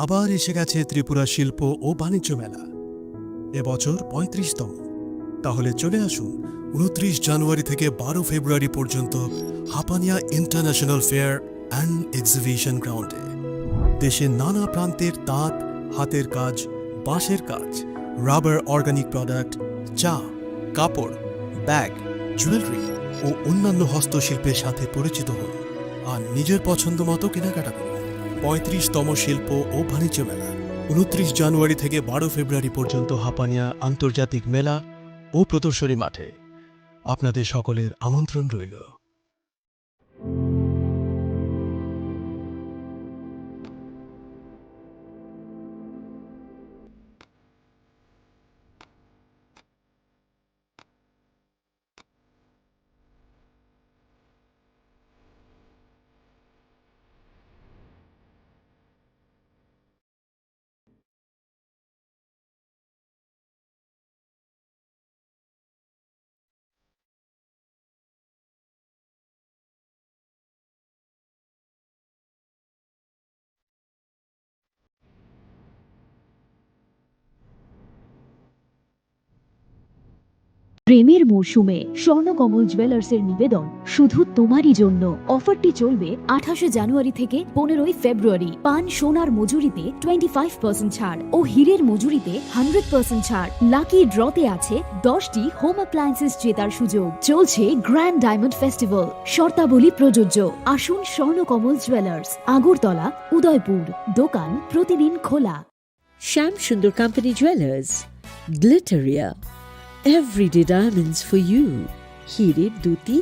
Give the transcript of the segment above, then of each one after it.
আবার এসে গেছে ত্রিপুরা শিল্প ও বাণিজ্য মেলা। এবছর ৩৫তম। তাহলে চলে আসুন ২৯ জানুয়ারি থেকে ১২ ফেব্রুয়ারি পর্যন্ত Hapania international fair and exhibition গ্রাউন্ডে। দেশের নানা প্রান্তের তাঁত, হাতের কাজ, বাঁশের কাজ, রাবার অর্গানিক প্রোডাক্ট, চা, কাপড়, ব্যাগ, জুয়েলারি ও অন্যান্য হস্তশিল্পের সাথে পরিচিত হন আর নিজের পছন্দ মতো কেনাকাটা করুন। ৩৫তম শিল্প ও বাণিজ্য মেলা ২৯ জানুয়ারি থেকে ১২ ফেব্রুয়ারি পর্যন্ত হাপানিয়া আন্তর্জাতিক মেলা ও প্রদর্শনী মাঠে। আপনাদের সকলের আমন্ত্রণ রইল। প্রেমের মৌসুমে স্বর্ণকমল জুয়েলার্সের নিবেদন শুধু তোমারই জন্য। অফারটি চলবে ২৮ জানুয়ারি থেকে ১৫ ফেব্রুয়ারি। পান সোনার মজুরিতে 25% ছাড় ও হীরের মজুরিতে 100% ছাড়। লাকি ড্রতে আছে 10টি হোম অ্যাপ্লায়েন্সেস জেতার সুযোগ। চলছে গ্র্যান্ড ডায়মন্ড ফেস্টিভ্যাল। শর্তাবলী প্রযোজ্য। আসুন স্বর্ণকমল জুয়েলার্স, আগরতলা, উদয়পুর। দোকান প্রতিদিন খোলা। Shyam Sundar company jewellers, Glitteria, everyday diamonds for you. হীরের দুটি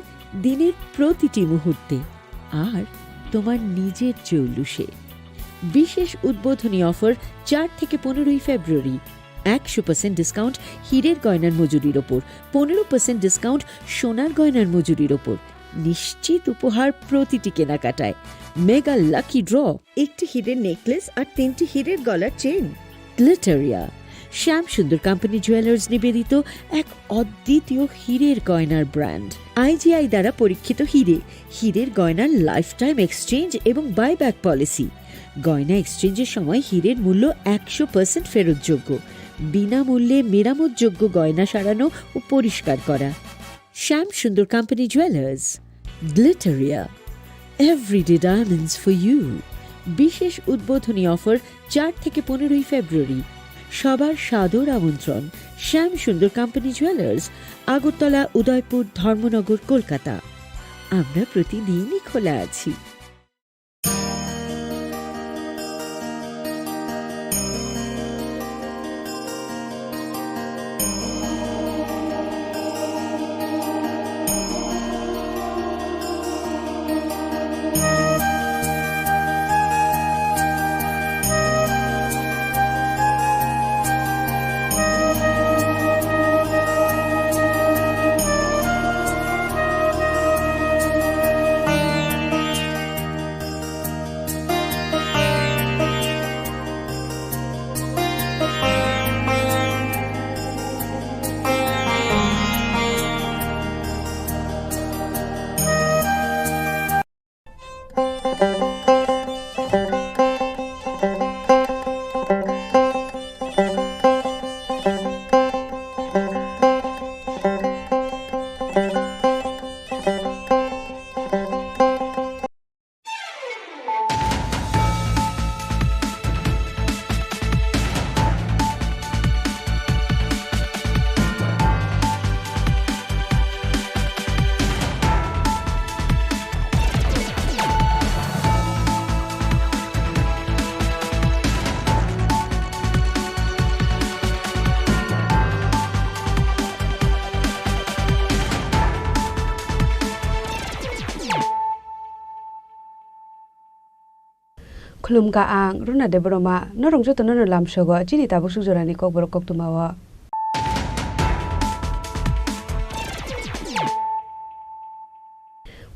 দিনের প্রতিটি মুহূর্তে আর তোমার নিজের চৌলুসে। বিশেষ উদ্বোধনী অফার ৪ থেকে ১৫ ফেব্রুয়ারি। ১০০% ডিসকাউন্ট হীরের গয়নার মজুরির ওপর, ১৫% ডিসকাউন্ট সোনার গয়নার মজুরির ওপর। নিশ্চিত উপহার প্রতিটি কেনাকাটায়। মেগা লাকি ড্র, একটি হীরের নেকলেস আর ৩টি হীরের গলার চেন। গ্লিটারিয়া, শ্যাম সুন্দর কোম্পানি জুয়েলার্স নিবেদিত এক অদ্বিতীয় হীরের গয়নার ব্র্যান্ড। আইজিআই দ্বারা পরীক্ষিত হীরে, হীরের গয়নার লাইফ টাইম এক্সচেঞ্জ এবং বাইব্যাক পলিসি। গয়না এক্সচেঞ্জের সময় হীরের মূল্য ১০০% ফেরতযোগ্য। বিনামূল্যে মেরামতযোগ্য গয়না সারানো ও পরিষ্কার করা। Shyam Sundar company jewellers, Glitteria, everyday diamonds for you. বিশেষ উদ্বোধনী অফার ৪ থেকে ১৫ ফেব্রুয়ারি। সবার সাদর আমন্ত্রণ। শ্যাম সুন্দর কোম্পানি জুয়েলার্স, আগরতলা, উদয়পুর, ধর্মনগর, কলকাতা। আমরা প্রতিদিনই খোলা আছি। खुलुमगा आं रुना देबरमा नरं जतो नर लामसोगो चिनि ताबुक सुजरानि kokborok koktumawo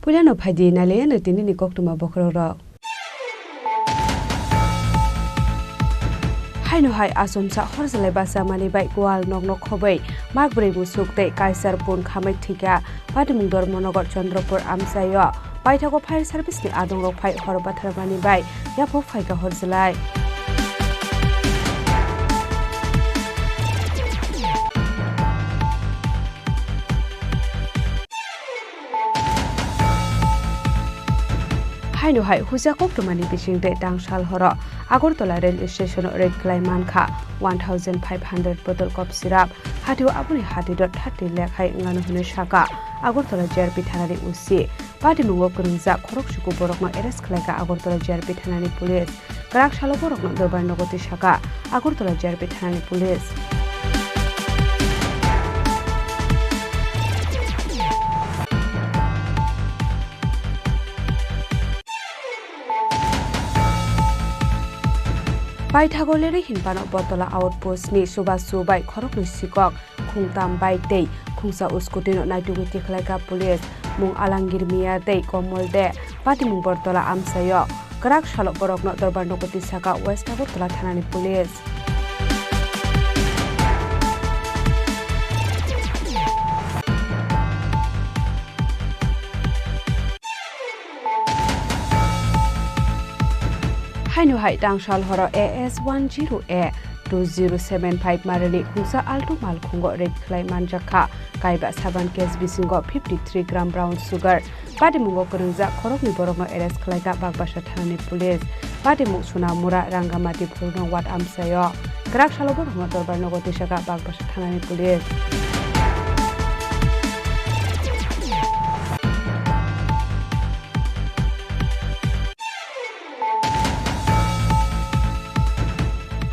पुजानो फाइदि नाले न तिनि koktuma bokroro हाइनो हाइ आसमसा हरजलाय बासा मानि बाइ गोवाल नगनक खबै मागब्रै मुसुकते काइसार पुन खामै थिका पादुमुं धर्मनगर चन्द्रपुर आमसायो बाइथागो फायर सार्भिसनि आदंग फाइ हरबाथारमानि बाइ याफो फाइका हरजलाय haino hai huja koktomani bisingde dangsal horo Agartala rail station rate klai mankha 1500 bottle kop sirap hatiu apuni hatidot 30 lakh hai nganu hune shaka Agartala JRP thanani usi pati mungo kurungja khorok suku borokno arrest khlaika Agartala JRP thanani police karak shalo borokno dorbar nogoti shaka Agartala JRP thanani police Baithagolere hinpano botola outpost ni subasu bai khorok ni sikok khungtam bai tei khungsa uskutino naitugi tikhlaika police mung alangir miya tei komol de pati mung botola amsayo karak shalok borokno dorbar nogoti saka West Agartala thanani police haino hai dangsal horo AS10A 2075 marani khungsa alto mal khungo red khlai manjakha kaiba saban case bisingo 53 gram brown sugar padimungo kurungja khorokni borokno arrest khlaika bagbasa thanani police padimung sunamura rangamati phurno wat amsayo krak salo borokno dorbar nogoti saka bagbasa thanani police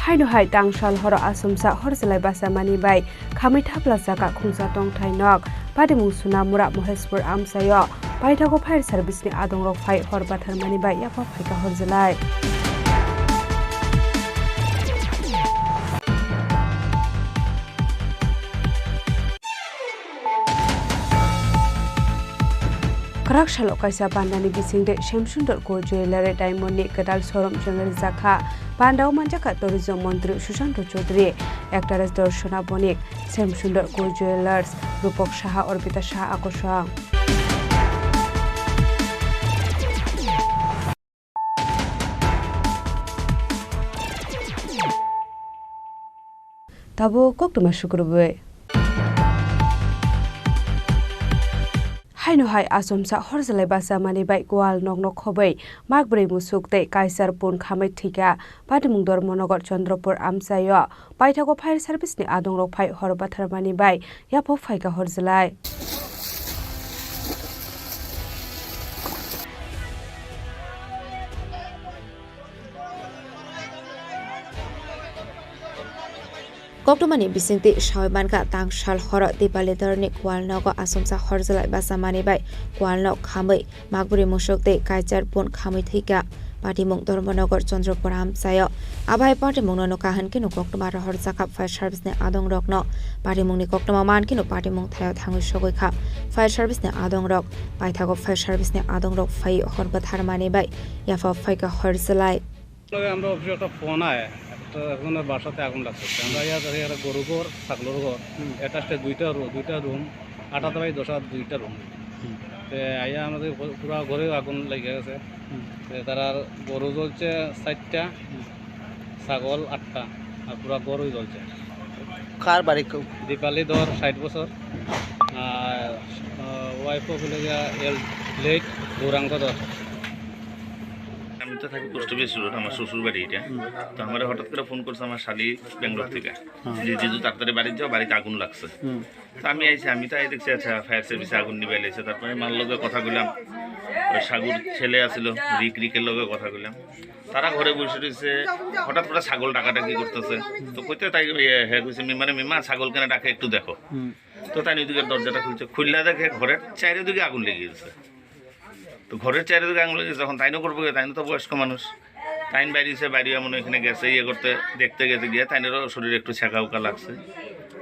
haino hai dangsal horo asumsa horselai basa mani bai khamai thapla jaka khungsa tongthai nok padimung sunamura mohespur amsayo baithago fire service ni adongrok phai horbathar mani bai yapa phaika horjelai Karak shalo kaisa bandani bisingde Shamsundar ko jewelry diamond ni kadal showroom jangal jakha Pandau manjaka tourism mantri Sushant Chaudhary actress Darshana Bonik Shamsundar ko jewelers Rupok Shah Orbita Shah akosha Tabo koktuma shukurbe haino hai asomsa horjalai basa mani bai gwal nokno khobai magbrei musuk tei kaisar pun khamai thika patimung dormonogar Chandrapur amsayo baithago fire service ni adongrok phai horbathar mani bai yapo phaika horjalai Koktomani bisingti shawbanka tangshal horo dipalidarni kwalnogo asomsa horjalai basamani bai kwalno khamai magburi musukte kaisar pun khamai thika patimung dormonogar Chandrapur amsayo abai patimung no kahan kinu koktoma ro horjaka fire service ne adong rokno patimung ni koktoma man kinu patimung thayo thangui sogoi kha fire service ne adong rok baithago fire service ne adong rok phai horba tharmani bai yafa phaika horjalai আমরা অফিসে একটা phone আয় একটা একজনের বাসাতে আগুন লাগছে আমরা ইয়ার গরু ঘর ছাগলের ঘর অ্যাটাচে দুইটা রুম 8 বাই 10 দুইটা রুম আইয়া আমাদের পুরো ঘরে আগুন লেগে গেছে তার গরু জ্বলছে 4টা ছাগল 8টা আর পুরো গরুই জ্বলছে কার বাড়ি দীপালি ধর 60 বছর আর ওয়াইফও বলে লেট গৌরাঙ্গ ধর আমি তো থাকি পোস্ট অফিস রোড আমার শ্বশুর বাড়ি এটা তো আমার হঠাৎ করে ফোন করছে আমার শালি বেঙ্গলোর থেকে যে জিজু তাড়াতাড়ি বাড়ি যাও বাড়িতে আগুন লাগছে তো আমি আইছি আমি তো এই দেখছি আচ্ছা ফায়ার সার্ভিসে আগুন নিবে এসে তারপরে মার লগে কথা বললাম ওই সাগুর ছেলে আসছিল রিকের লগে কথা বললাম তারা ঘরে বসে রয়েছে হঠাৎ করে ছাগল ডাকাডাকি করতেছে তো কইতে তাই হ্যাঁ কইছে মিমা ছাগল কেন ডাকে একটু দেখো তো তাই ওইদিকে দরজাটা খুলছে খুললে দেখে ঘরের চারিদিকে আগুন লেগে গেছে তো ঘরের চারিদিকে আগুন লেগেছে তখন তাইনও করবো তাইনও তো বয়স্ক মানুষ তাইন বাইরেছে বাইরে এমন এখানে গেছে ইয়ে করতে দেখতে গেছে গিয়ে তাইনেরও শরীরে একটু ছ্যাঁকা উকা লাগছে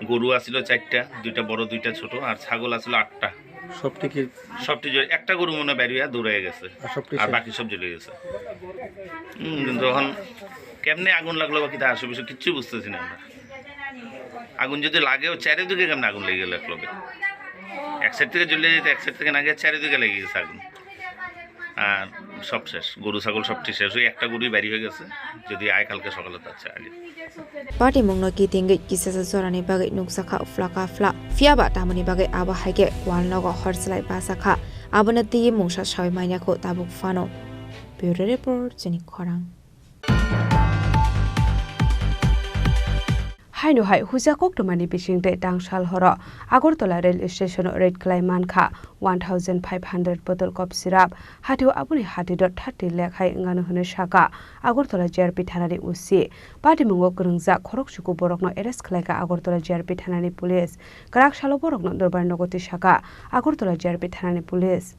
গরু আসছিল 4টা 2টা বড় 2টা ছোট আর ছাগল আসছিল 8টা সবটি একটা গরু মনে বাইরে দৌড়ে গেছে আর বাকি সব জ্বলে গেছে কিন্তু তখন কেমনে আগুন লাগলো বা কিতা আশেপাশে কিচ্ছু বুঝতেছি না আমরা আগুন যদি লাগেও চারিদিকে কেমনে আগুন লেগে গেল এক লগে এক সাইড থেকে জ্বলে যেতে এক সাইড থেকে না গিয়ে চারিদিকে লেগে গেছে আগুন আর সব শেষ গরু ছাগল সবটি শেষ ওই একটা গরুই বাড়ি হয়ে গেছে যদি আয় কালকে সকালে তাচ্ছে আগে patimung no kitingi kisasa zorani bagai nuksakha flaka fla fiaba tamani bagai aba haige walnogo horslai basakha abana ti mungsa shoi maina ko tabuk fano Bureau Report Chini Khorang Hainu hai huja koktomani bisingte tangshal horo Agartala rail station red klaiman kha 1500 bottle kop sirap hatiu abuni hatidot 30 lakh hai nganu hune shaka Agartala JRP thanani usi patimungo grungja khorok suku borokno arrest khlaika Agartala JRP thanani police karak shalo borokno dorbar nogoti shaka Agartala JRP thanani police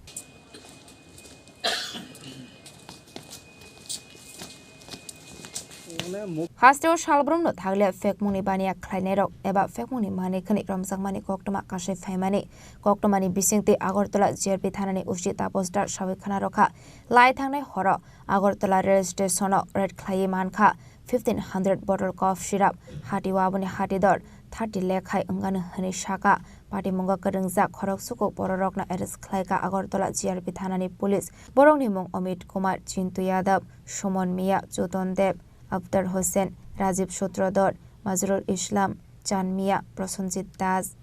Hasteo shalbrumno thagle fekmuni bania khlainero eba fekmuni mani khani ramjakmani koktoma kashe phaimani koktomani bisingte Agartala JRP thanani usi tapostar sabikhana rokha lai thangnai horo Agartala rail station red khlai mankha 1500 bottle cough syrup hatiwabuni hatidor 30 lakh hai unganu hani shaka patimunga karungja khorok suko bororokna arrest khlaika Agartala JRP thanani police borokni mung Amit Kumar Chintu Yadav Sumon Mia Joton Dev Abdar Hossein, Rajiv Sutrador, Mazrul Islam, Chan Mia, Prosanjit Das.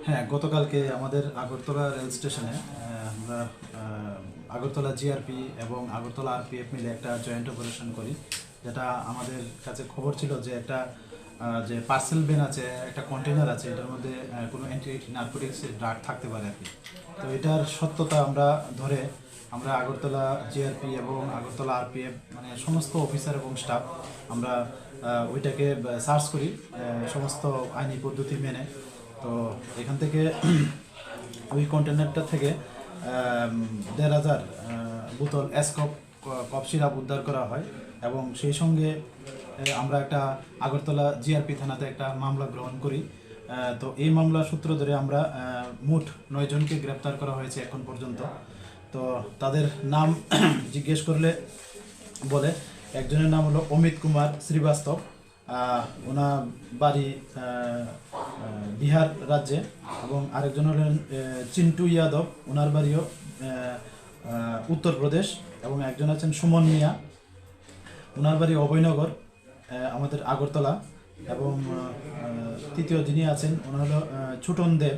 হ্যাঁ গতকালকে আমাদের Agartala rail স্টেশনে আমরা Agartala GRP এবং Agartala RPF মিলে একটা joint operation করি যেটা আমাদের কাছে খবর ছিল যে একটা যে পার্সেল ভ্যান আছে একটা কন্টেনার আছে এটার মধ্যে কোনো অ্যান্টি নার্কোটিক্সের ড্রাগ থাকতে পারে আর কি তো এটার সত্যতা আমরা ধরে আমরা আগরতলা জিআরপি এবং আগরতলা আরপিএফ মানে সমস্ত অফিসার এবং স্টাফ আমরা ওইটাকে সার্চ করি সমস্ত আইনি পদ্ধতি মেনে তো এখান থেকে ওই কন্টেনারটা থেকে ১,৫০০ বোতল কফ সিরাপ উদ্ধার করা হয় এবং সেই সঙ্গে আমরা একটা আগরতলা জিআরপি থানাতে একটা মামলা গ্রহণ করি তো এই মামলা সূত্র ধরে আমরা মোট ৯ জনকে গ্রেপ্তার করা হয়েছে এখন পর্যন্ত তো তাদের নাম জিজ্ঞেস করলে বলে একজনের নাম হলো অমিত কুমার শ্রীবাস্তব ওনার বাড়ি বিহার রাজ্যে এবং আরেকজন হলেন চিন্টু যাদব ওনার বাড়িও উত্তরপ্রদেশ এবং একজন আছেন সুমন মিয়া ওনার বাড়ি অভয়নগর আমাদের আগরতলা এবং তৃতীয় যিনি আছেন ওনার হলো ছোটন দেব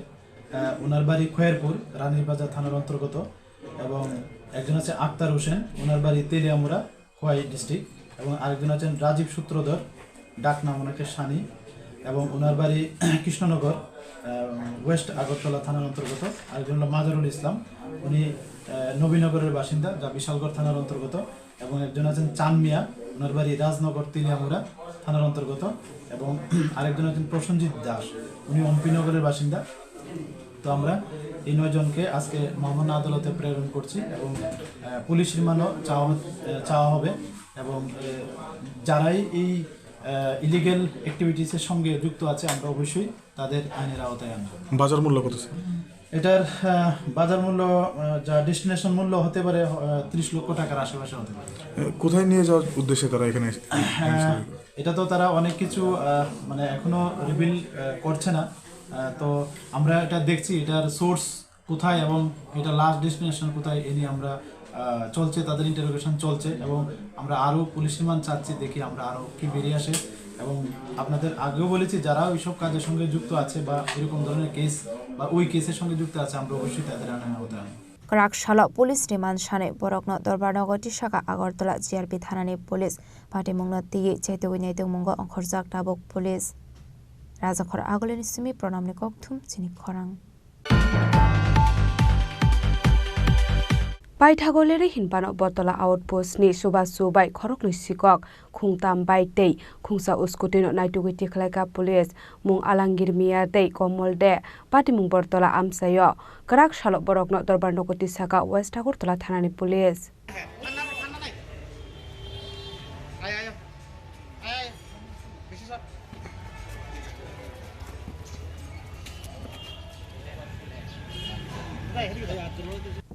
ওনার বাড়ি খয়েরপুর রানীরবাজার থানার অন্তর্গত এবং একজন আছে আক্তার হোসেন ওনার বাড়ি তেলিয়ামুড়া খোয়াই ডিস্ট্রিক্ট এবং আরেকজন আছেন রাজীব সূত্রধর ডাক নাম ওনাকে সানি এবং ওনার বাড়ি কৃষ্ণনগর ওয়েস্ট আগরতলা থানার অন্তর্গত আরেকজন হলো মাজারুল ইসলাম উনি নবীনগরের বাসিন্দা যা বিশালগড় থানার অন্তর্গত এবং একজন আছেন চান মিয়া ওনার বাড়ি রাজনগর তেলিয়ামুড়া থানার অন্তর্গত এবং আরেকজন আছেন প্রসেনজিৎ দাস উনি অম্পিনগরের বাসিন্দা তো আমরা এই ৯ জনকে আজকে মহামান্য আদালতে প্রেরণ করছি এবং পুলিশ রিমান্ডও চাওয়া হবে এবং যারাই এই ইলিগেল অ্যাক্টিভিটিসের সঙ্গে যুক্ত আছে আমরা অবশ্যই তাদের আইনের আওতায় আনব বাজার মূল্য কত এটার বাজার মূল্য যা ডেস্টিনেশন মূল্য হতে পারে ৩০ লক্ষ টাকার আশেপাশে হতে পারে কোথায় নিয়ে যাওয়ার উদ্দেশ্যে তারা এখানে এটা তো তারা অনেক কিছু মানে এখনো রিভিল করছে না তো আমরা এটা দেখছি এটার সোর্স কোথায় এবং এটা লাস্ট ডেস্টিনেশন কোথায় এ নিয়ে আমরা চলছে তাদের ইন্টারোগেশন চলছে এবং আমরা আরও পুলিশ রিমান্ড চাচ্ছি দেখি আমরা আরও কি বেরিয়ে আসে এবং আপনাদের আগেও বলেছি যারা ওইসব কাজের সঙ্গে যুক্ত আছে বা এরকম ধরনের কেস বা ওই কেসের সঙ্গে যুক্ত আছে আমরা অবশ্যই তাদের আইনের আওতায় আনব Karakshalo Police Remand Shane Borokno Dorbarnogoti Shaka Agartala JRP Thanani Police Party Mungna Tigi Chaitawinaitu Mungo Onkhorjak Tabok Police Rajakhor Agoleni Sumi Pronamni Kokthum Chini Khorang Baithagolere hinpano Bortola Outpost ni Subas Subai Khorokni Sikok Khungtam Baitei Khungsa Uskutino Naitugiti Khlaika Police Mung Alangir Mia Dei Komol De Pati Mung Bortola Amsayo Karakshalo Borokno Dorbarnogoti Saka West Agortola Thanani Police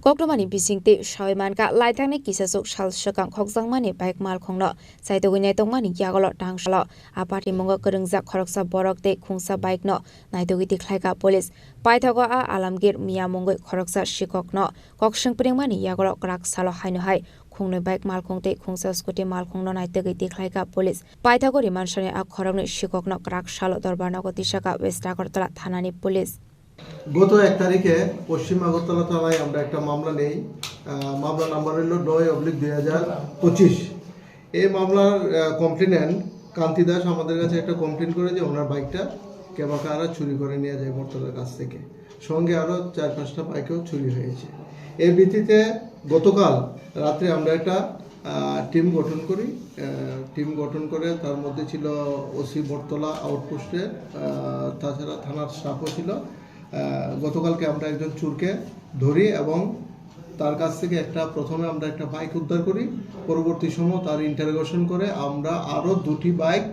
Koktomani bisingte Shawimanka Laitangni Kisasuk Shal Shakang Hoksangmani Bike Malkhongno Saitogine Tongmani Yagolo Tangshala Apati Mungo Kurungza Khoroksa Borokte Khungsa Bike no Naitogiti Khlaika Police Paithago a Alamgir Miyamongoi Khoroksa Shikokno Kokshang Pringmani Yagolo Krak Salo Hainohai Khungnoi Bike Malkhongte Khungsa Scooty Malkhongno Naitogiti Khlaika Police Paithago Rimanshane a Khorokni Shikokno Krak Salo Dorbarnago Tishaka West Agartala Thanani Police গত 1 তারিখে পশ্চিম আগরতলা থানায় আমরা একটা মামলা নেই মামলা number হলো 9/2025 এই মামলার কমপ্লেনেন্ট কান্তি দাস আমাদের কাছে একটা কমপ্লেন করে যে ওনার বাইকটা কেবাকারা চুরি করে নিয়ে যায় বর্তলার কাছ থেকে সঙ্গে আরো 4-5টা বাইকও চুরি হয়েছে এই ভিত্তিতে গতকাল রাতে আমরা একটা টিম গঠন করে তার মধ্যে ছিল ওসি বর্তলা আউটপোস্টে তাছাড়া থানার স্টাফও ছিল গতকালকে আমরা একজন চোরকে ধরি এবং তার কাছ থেকে প্রথমে আমরা একটা বাইক উদ্ধার করি পরবর্তী সময় তার ইন্টারোগেশন করে আমরা আরো 2টি বাইক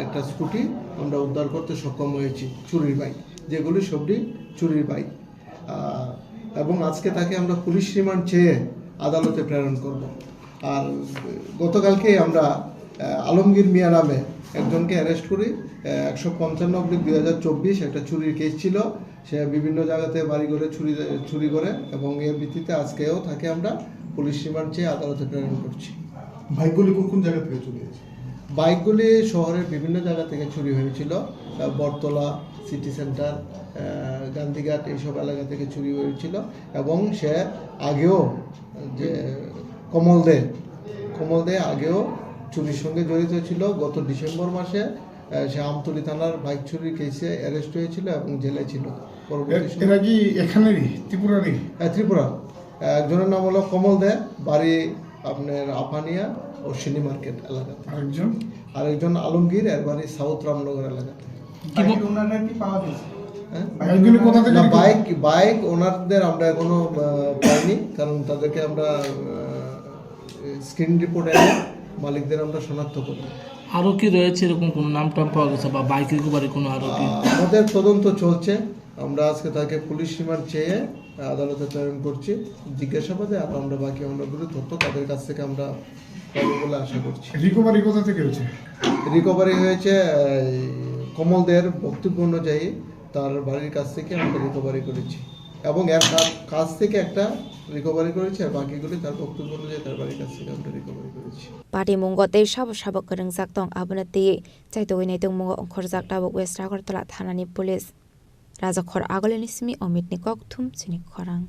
একটা স্কুটি আমরা উদ্ধার করতে সক্ষম হয়েছি চুরির বাইক যেগুলি সবই চুরির বাইক এবং আজকে তাকে আমরা পুলিশ রিমান্ড চেয়ে আদালতে প্রেরণ করব আর গতকালকে আমরা আলমগীর মিয়া নামে একজনকে অ্যারেস্ট করি 155/2024 একটা চুরির কেস ছিল সে বিভিন্ন জায়গাতে বাড়ি করে চুরি করে এবং এর ভিত্তিতে আজকেও তাকে আমরা পুলিশ রিমান্ড চেয়ে আদালতে প্রেরণ করছি বাইকগুলি কোন জায়গা থেকে চুরি হয়েছে বাইকগুলি শহরের বিভিন্ন জায়গা থেকে চুরি হয়েছিল বটতলা সিটি সেন্টার গান্ধীঘাট এইসব এলাকা থেকে চুরি হয়েছিল এবং সে আগেও যে কমলদে আগেও চুরির সঙ্গে জড়িত ছিল গত ডিসেম্বর মাসে সে আমতলী থানার বাইক চুরির কেসে অ্যারেস্ট হয়েছিল এবং জেলে ছিল এরা কি এখানেরই ত্রিপুরা একজনের নাম হলো কমল দে বাড়ি আপনার আফানিয়া ও সিনি মার্কেট এলাকাতে আরেকজন আলমগীর এর বাড়ি সাউথ রামনগর এলাকাতে বাইক ওনারদের আমরা এখনো পাইনি কারণ তাদেরকে আমরা স্ক্রিন রিপোর্ট এনে মালিকদের আমরা শনাক্ত করি আরো কি রয়েছে এরকম কোনো নাম টাম পাওয়া গেছে বা বাইকের ব্যাপারে কোনো আরো কি আমাদের তদন্ত চলছে আমরা আজকে তাকে পুলিশ রিমান্ড চেয়ে আদালতে প্রেরণ করছি জিজ্ঞাসাবাদে আর আমরা বাকি অন্যগুলো তথ্য তাদের কাছ থেকে আমরা পাবো বলে আশা করছি রিকভারি কোথা থেকে হয়েছে রিকভারি হয়েছে কমলদের বক্তব্য অনুযায়ী তার বাড়ির কাছ থেকে আমরা রিকভারি করেছি এবং এর কাছ থেকে একটা রিকভারি করেছে আর বাকিগুলি তার বক্তব্য অনুযায়ী তার বাড়ির কাছ থেকে আমরা রিকভারি করেছি পার্টি মুঙ্গতে সাবক করংজাক দং আবনতি চাইতগিনে দং মুঙ্গ অংখরজাক দাবক ওয়েস্ট আগরতলা থানানি পুলিশ রাজাখর আগলেনি সিমি অমিতনি ককথুম চিনি খরাং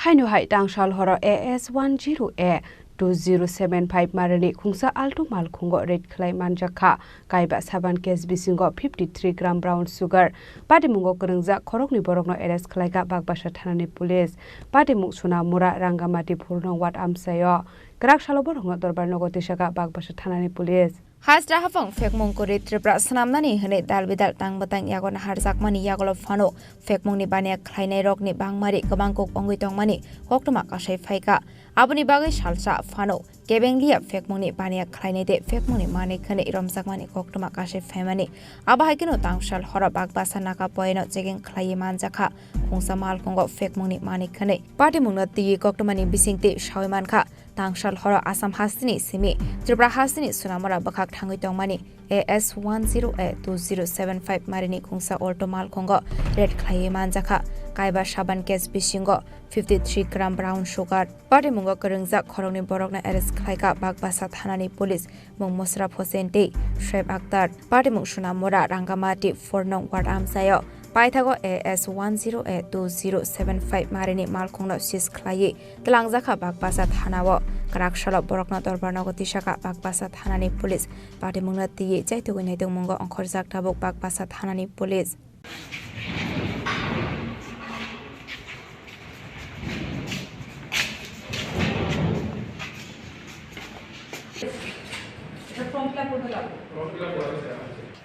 হাইনুহাই টাংশাল হর AS10A 2075 marani khungsa alto mal khungo red khlai manjakha kaiba saban case bisingo 53 gram brown sugar pati mungo krungja khorokni borokno arrest khlai ka bagbasa thanani police pati mung suna mura rangamati phurno wat amsayo krak salo borokno dorbar nogoti saka bagbasa thanani police Hasra hafang fekmong kore Tripura sanamnani hene dalbidal tangbatang yagon harjakmani yagolo fano fekmongni bania khlainai rokni bangmari kabangkok ongoi tongmani hoktoma kasai phaika aboni bagai salsa fano kebenglia fekmongni bania khlainai de fekmongni mane khane romjakmani hoktoma kasai phaimani abahaikeno tangshal hora bagbasa naka poeno chegeng khlai manjakha khungsa mal khongo fekmongni mane khane party mungna ti koktomani bisingte shawimankha tangshal hora asam hasini simi Tripura hasini sunamara bakha thangoi tongmani AS10A 2075 marini khungsa orto mal khongo red khlai manjakha kaiba saban case bisingo 53 gram brown sugar party mungo karungja khorongni borokna arrest khlaika bagbasa thanani police mung mosraf hossein te Feb Akhtar party mung sunamora rangamati 4 nong ward amsayo Paithago AS10A 2075 marini malkhongno sis khlai tlangjaka bagbasa thanawo Karakshala borokna dorbarnago tishaka bagbasa thanani police party mungna tiye chaitogoi naidong mungo angkhorjak tabok bagbasa thanani police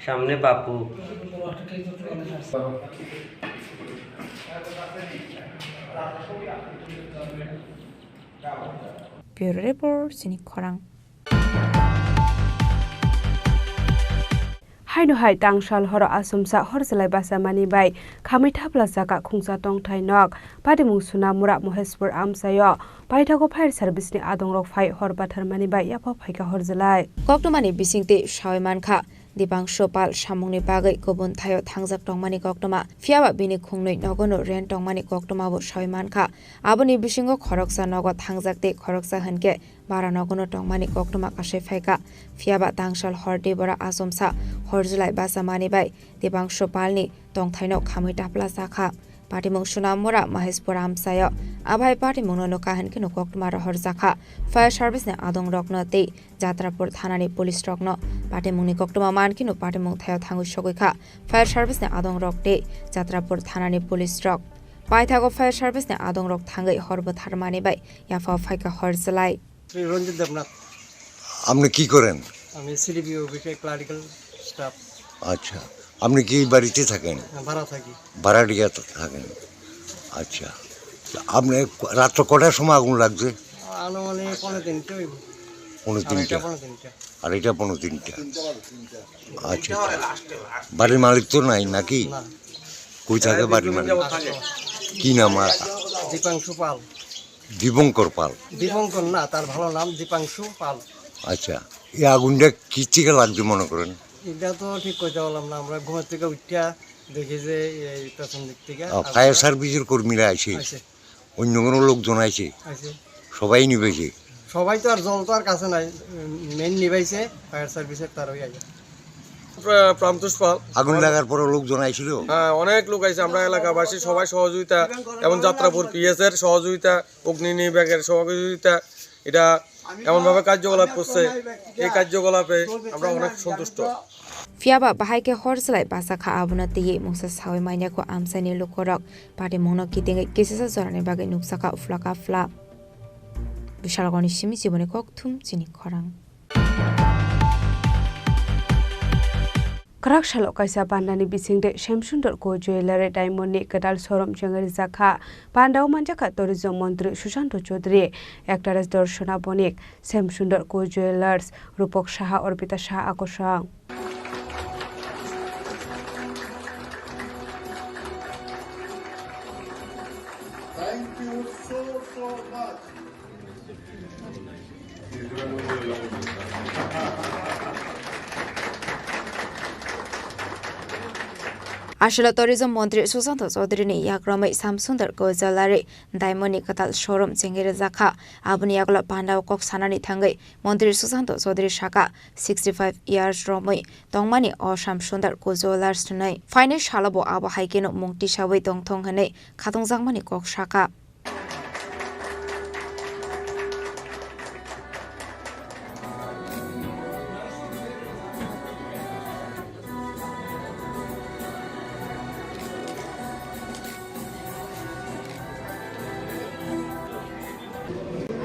সামনে বাপু Bureau Report Chini Khorang haino hai tangshal horo asumsa horjalai basamani bai khamai thapla jaka khungsa tongthai nok padimung suna mura mohespur amsayo paithago fire service ni adongrok phai horbatharmani bai yapo phaika horjalai koktomani bisingte shawaimankha Dipangsho Pal Shamungni Bagai Kobun Thayo Thangjak Tongmani Koktoma Fiaba Bini Khungnoi Nogono Ren Tongmani Koktoma Bo Shawaimankha Aboni Bisingo Khoroksa Nogo Thangjakte Khoroksa Hanke Bara Nogono Tongmani Koktoma Kashe Phaika Fiaba Tangshal Horde Bora Asomsa Horjulai Basamani Bai Dipangsho Palni Tongthaino Khamui Tapla Sakha Patimung Sunamura Mahespuram Sayo Abai Patimung no Kahan Kino Koktoma Horjaka Fire Service ne Adong Rokno Te Jatrapur Thanani Police Rokno Patimung ni Koktoma Mankino Patimung Thayo Thangu Shogika Fire Service ne Adong Rok Te Jatrapur Thanani Police Rok Paithago Fire Service ne Adong Rok Thangai Horbo Tharmani Bai Yafa Phaika Horjalai Ranjit Debnath আপনি কি করেন? আমি CDP অফিসে clerical staff. আচ্ছা, আপনি কি বাড়িতে থাকেন? ভাড়া থাকি। ভাড়াটিয়া থাকেন। আচ্ছা, আপনি রাত্র কটার সময় আগুন লাগছে? আনুমানিক 3:30 হইব। 3:30 আর এটা 3:30। আচ্ছা, বাড়ির মালিক তো নাই নাকি? কই থাকে বাড়ির মালিক? কি নাম? দীপাংশু পাল। দীপঙ্কর পাল? দীপঙ্কর না, তার ভালো নাম দীপাংশু পাল। আচ্ছা, এই আগুনটা কি থেকে লাগছে মনে করেন? এটা তো ঠিক কইতে পারলাম না, আমরা ঘুমের থেকে উঠিয়া দেখি যে এই পেছন দিক থেকে ফায়ার সার্ভিসের কর্মীরা আসে, অন্য কোনো লোকজন আসে, সবাই নিবেছে? সবাই তো আর জল তো আর কাছে নাই, মেন নিবাইছে ফায়ার সার্ভিসের তার ওই আগে। প্রান্তোষ পাল। আগুন লাগার পরে লোকজন আইছিল? হ্যাঁ, অনেক লোক আইছে, আমরা এলাকাবাসী সবাই সহযোগিতা এবং যাত্রাপুর পিএস এর সহযোগিতা, অগ্নি বিভাগের সহযোগিতা, এটা এমনভাবে কার্যকলাপ করছে, এই কার্যকলাপে আমরা অনেক সন্তুষ্ট। Fiaba Bahaike Horslai Basaka Abunati Musa Sawi Mainako Amsani Lukorok Pati Mono Kiting Kisisa Zorani Bagai Nuksaka Flaka Fla Vishalagoni Shimi Sibone Koktum Chini Khorang Krak Shalo Kaisa Pandani Bisingde Shamsundar Ko Jewelry Diamond ni Kadal Sorom Jangari Zakha Pandau Manjaka Tourism Mantri Sushanto Chaudhary Actors Darshana Bonik Shamsundar Ko Jewelers Rupok Shaha Orbita Shah Akoshang Thank you so much. Ashila Tourism Mantri Susanto Chaudhary ni Yakrami Samsundar Ko Jewelry Diamond ni Kadal Showroom Jangari Zakha Abuni Yakla Pandau Kok Sanani Thangai Mantri Susanto Chaudhary Shaka 65 years Romoi Tongmani O Shamsundar Ko Jewelers Tunai Fine Shalabo Aba Haikeno Mungti Shawai Tongthong Hanai Khatong Jangmani Kok Shaka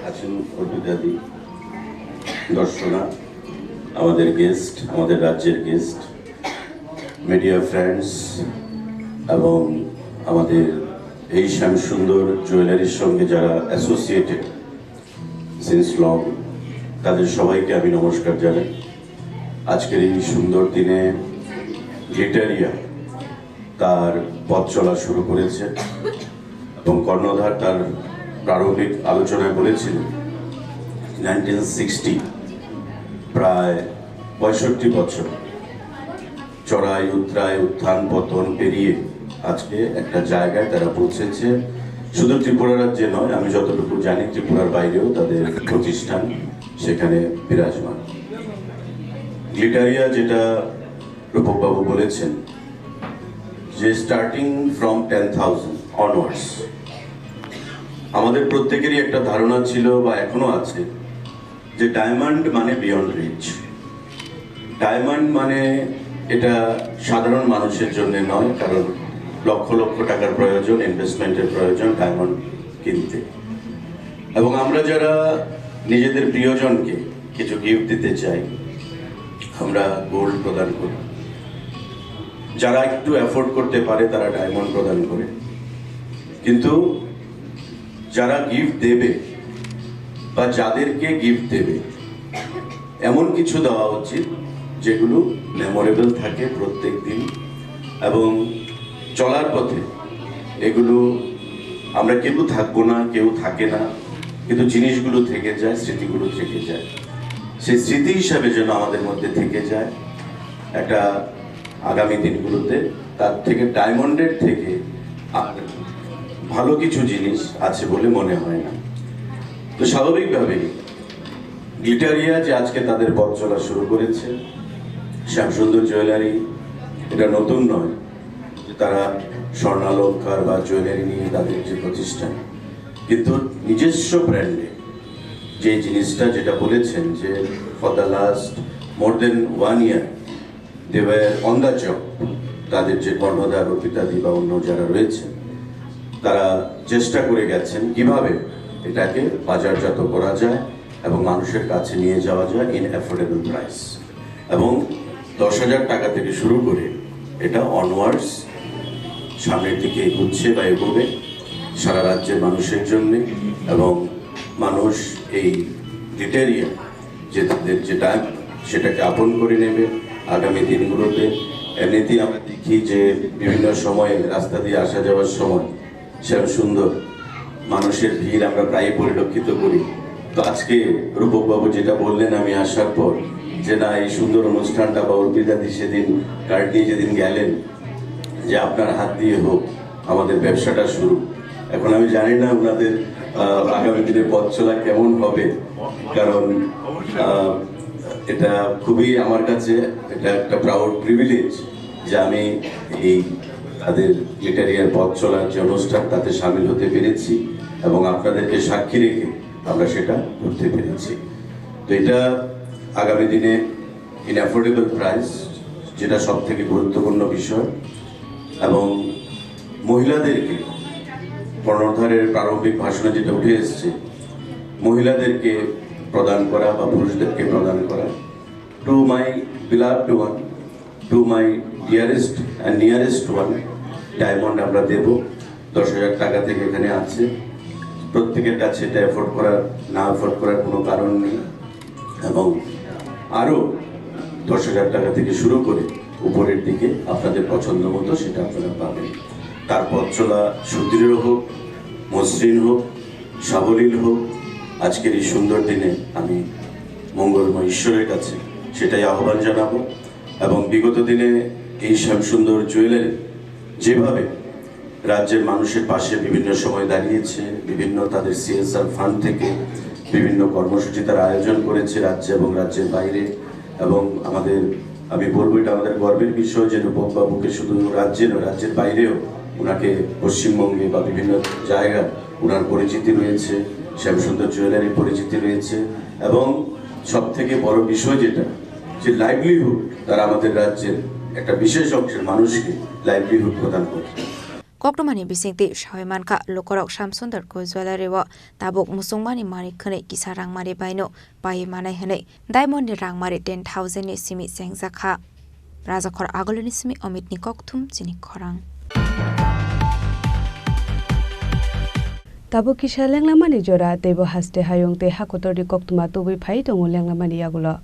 আছেন অতিথি দর্শনা, আমাদের guest, আমাদের রাজ্যের guest, media friends এবং আমাদের এই শ্যামসুন্দর জুয়েলারির সঙ্গে যারা অ্যাসোসিয়েটেড সিন্স লং, তাদের সবাইকে আমি নমস্কার জানাই। আজকের এই সুন্দর দিনে গ্লিটারিয়া তার পথ চলা শুরু করেছে এবং কর্ণধার তার প্রারম্ভিক আলোচনায় বলেছিল 1960 প্রায় 65 বছর চড়াই উতরাই উত্থান পতন পেরিয়ে আজকে একটা জায়গায় তারা পৌঁছেছে। শুধু ত্রিপুরা রাজ্যে নয়, আমি যতটুকু জানি ত্রিপুরার বাইরেও তাদের প্রতিষ্ঠান সেখানে বিরাজমান। গ্লিটারিয়া যেটা রূপকবাবু বলেছেন যে স্টার্টিং ফ্রম 10,000 অনওয়ার্ডস, আমাদের প্রত্যেকেরই একটা ধারণা ছিল বা এখনো আছে যে ডায়মন্ড মানে বিয়ন্ড রিচ, ডায়মন্ড মানে এটা সাধারণ মানুষের জন্য নয়, কারণ লক্ষ লক্ষ টাকার প্রয়োজন, ইনভেস্টমেন্টের প্রয়োজন ডায়মন্ড কিনতে। এবং আমরা যারা নিজেদের প্রিয়জনকে কিছু গিফট দিতে চাই, আমরা গোল্ড প্রদান করি, যারা একটু অ্যাফোর্ড করতে পারে তারা ডায়মন্ড প্রদান করে। কিন্তু যারা গিফট দেবে বা যাদেরকে গিফট দেবে এমন কিছু দেওয়া উচিত যেগুলো মেমোরেবল থাকে প্রত্যেক দিন, এবং চলার পথে এগুলো আমরা কেউ থাকবো না, কেউ থাকে না, কিন্তু জিনিসগুলো থেকে যায়, স্মৃতিগুলো থেকে যায়। সেই স্মৃতি হিসাবে যেন আমাদের মধ্যে থেকে যায় একটা আগামী দিনগুলোতে, তার থেকে ডায়মন্ডের থেকে আর ভালো কিছু জিনিস আছে বলে মনে হয় না। তো স্বাভাবিকভাবেই গ্লিটারিয়া যে আজকে তাদের পথ চলা শুরু করেছে, শ্যামসুন্দর জুয়েলারি, এটা নতুন নয় যে তারা স্বর্ণালঙ্কার বা জুয়েলারি নিয়ে তাদের যে প্রতিষ্ঠান, কিন্তু নিজস্ব ব্র্যান্ডে যে জিনিসটা যেটা বলেছেন যে for the last more than 1 year they were on the job, তাদের যে কর্ণধার অর্পিতাদি বা অন্য যারা রয়েছেন তারা চেষ্টা করে গেছেন কিভাবে এটাকে বাজারজাত করা যায় এবং মানুষের কাছে নিয়ে যাওয়া যায় ইন অ্যাফোর্ডেবল প্রাইস, এবং 10,000 টাকা থেকে শুরু করে এটা অনওয়ার্ডস সামনের দিকে এগোচ্ছে বা এগোবে সারা রাজ্যের মানুষের জন্য। এবং মানুষ এই গ্লিটারিয়া যে তাদের যেটা সেটাকে আপন করে নেবে আগামী দিনগুলোতে। এমনিতেই আমরা দেখি যে বিভিন্ন সময়ে রাস্তা দিয়ে আসা যাওয়ার সময় শ্যামসুন্দর মানুষের ভিড় আমরা প্রায় পরিলক্ষিত করি। তো আজকে রূপকবাবু যেটা বললেন আমি আসার পর, যে না এই সুন্দর অনুষ্ঠানটা বা অর্পিতাদি সেদিন কার্ড নিয়ে যেদিন গেলেন যে আপনার হাত দিয়ে হোক আমাদের ব্যবসাটা শুরু। এখন আমি জানি না ওনাদের আগামী দিনের পথ চলা কেমন হবে, কারণ এটা খুবই আমার কাছে এটা একটা প্রাউড প্রিভিলেজ যে আমি এই তাদের গ্লিটারিয়ার পথ চলার যে অনুষ্ঠান তাতে সামিল হতে পেরেছি এবং আপনাদেরকে সাক্ষী রেখে আমরা সেটা করতে পেরেছি। তো এটা আগামী দিনে ইন অ্যাফোর্ডেবল প্রাইস, যেটা সব থেকে গুরুত্বপূর্ণ বিষয়, এবং মহিলাদেরকে কর্ণধারের প্রারম্ভিক ভাষণে যেটা উঠে এসছে, মহিলাদেরকে প্রদান করা বা পুরুষদেরকে প্রদান করা। To my beloved one, to my dearest and nearest one, diamond আমরা দেব 10,000 টাকা থেকে এখানে আছে। প্রত্যেকের কাছে এটা অ্যাফোর্ড করার না অ্যাফোর্ড করার কোনো কারণ নেই, এবং আরও 10,000 টাকা থেকে শুরু করে উপরের দিকে আপনাদের পছন্দ মতো সেটা আপনারা পাবেন। তার পথ চলা সুদৃঢ় হোক, মসৃণ হোক, সাবলীল হোক। আজকের এই সুন্দর দিনে আমি মঙ্গলময় ঈশ্বরের কাছে সেটাই আহ্বান জানাবো। এবং বিগত দিনে এই শ্যামসুন্দর জুয়েলারি যেভাবে রাজ্যের মানুষের পাশে বিভিন্ন সময় দাঁড়িয়েছে, বিভিন্ন তাদের CSR ফান্ড থেকে বিভিন্ন কর্মসূচি তারা আয়োজন করেছে রাজ্যে এবং রাজ্যের বাইরে, এবং আমি বলবো এটা আমাদের গর্বের বিষয় যে রূপকবাবুকে শুধু রাজ্যে নয়, রাজ্যের বাইরেও ওনাকে পশ্চিমবঙ্গে বা বিভিন্ন জায়গায় ওনার পরিচিতি রয়েছে, শ্যামসুন্দর জুয়েলারির পরিচিতি রয়েছে, এবং সব থেকে বড় বিষয় যেটা যে লাইভলিহুড, তারা আমাদের রাজ্যের একটা বিশেষ অংশের মানুষকে লাইভলিহুড প্রদান করে। Koktomani bisingti shawaimanka lokorok Shamsundar ko jewelry tabuk musungmani mari khane kisa rangmari baino pai manai hane diamond ni rangmari 10,000 ni simi sengjakha rajakhor agoloni simi Amit ni kokthum Chini Khorang tabuk kisa lenglamani jora tebo haste hayong te hakotori koktuma tubi phai tongo lenglamani yagulo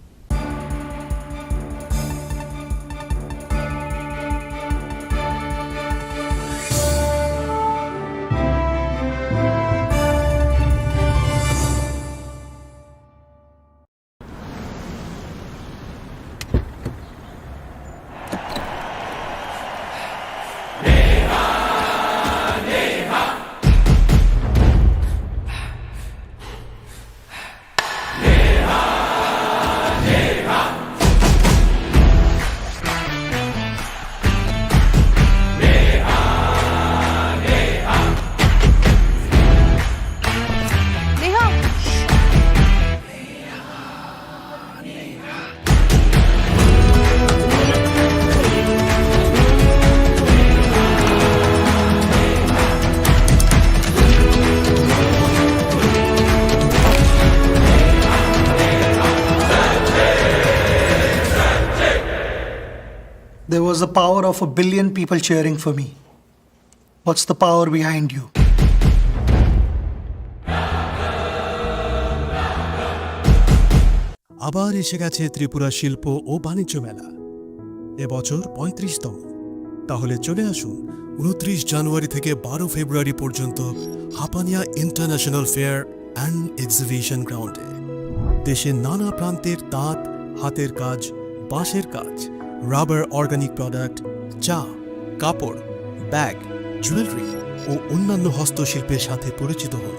There was the power of 1 billion people cheering for me. What's the power behind you? আবার এসে গেছে ত্রিপুরা শিল্প ও বাণিজ্য মেলা। এবছর 35তম। তাহলে চলে আসুন 29 জানুয়ারি থেকে 12 ফেব্রুয়ারি পর্যন্ত Hapania international fair and exhibition গ্রাউন্ডে। দেশের নানা প্রান্তের তাঁত, হাতের কাজ, বাঁশের কাজ, রাবার অর্গানিক প্রোডাক্ট, চা, কাপড়, ব্যাগ, জুয়েলারি ও অন্যান্য হস্তশিল্পের সাথে পরিচিত হন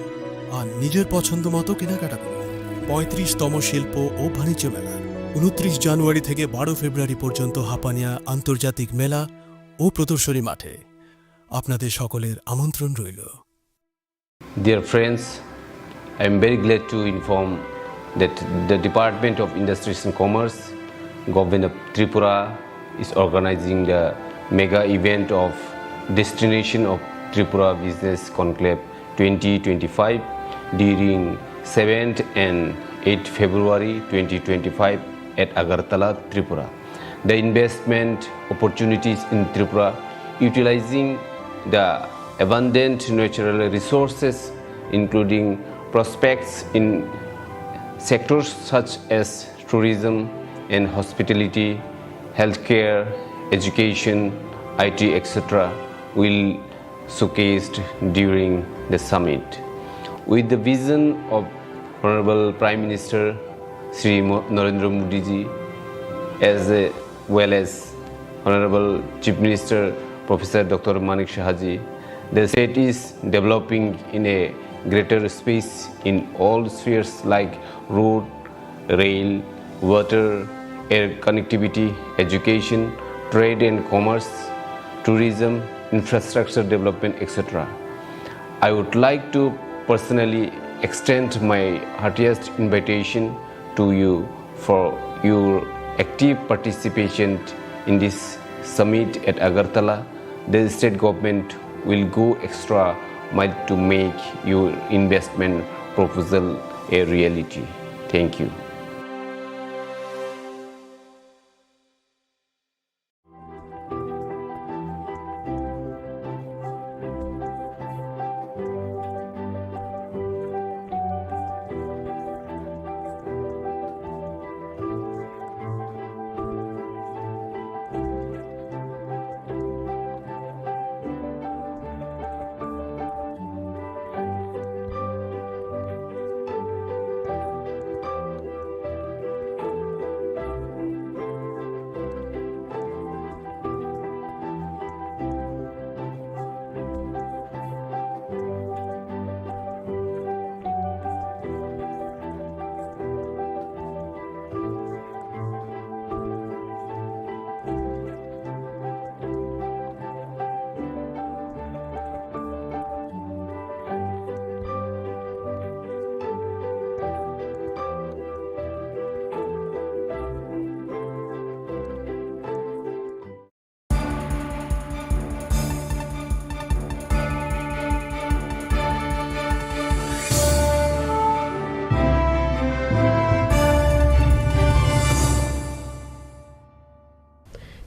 আর নিজের পছন্দ মতো কেনাকাটা করুন। 35তম শিল্প ও বাণিজ্য মেলা 29 জানুয়ারি থেকে 12 ফেব্রুয়ারি পর্যন্ত হাপানিয়া আন্তর্জাতিক মেলা ও প্রদর্শনী মাঠে। আপনাদের সকলের আমন্ত্রণ রইল। Dear friends, I am very glad to inform that the Department of Industries and Commerce, Government of Tripura, is organizing the mega event of Destination of Tripura Business Conclave 2025 during 7th and 8th February 2025 at Agartala, Tripura. The investment opportunities in Tripura, utilizing the abundant natural resources, including prospects in sectors such as tourism and hospitality, healthcare, education, IT, etc., will showcased during the summit. With the vision of Honorable Prime Minister Sri Narendra Modi ji, as well as Honorable Chief Minister Professor Dr. Manik Shahaji, the state is developing in a greater space in all spheres like road, rail, water, air connectivity, education, trade and commerce, tourism, infrastructure development, etc. I would like to personally extend my heartiest invitation to you for your active participation in this summit at Agartala. The state government will go extra mile to make your investment proposal a reality. Thank you.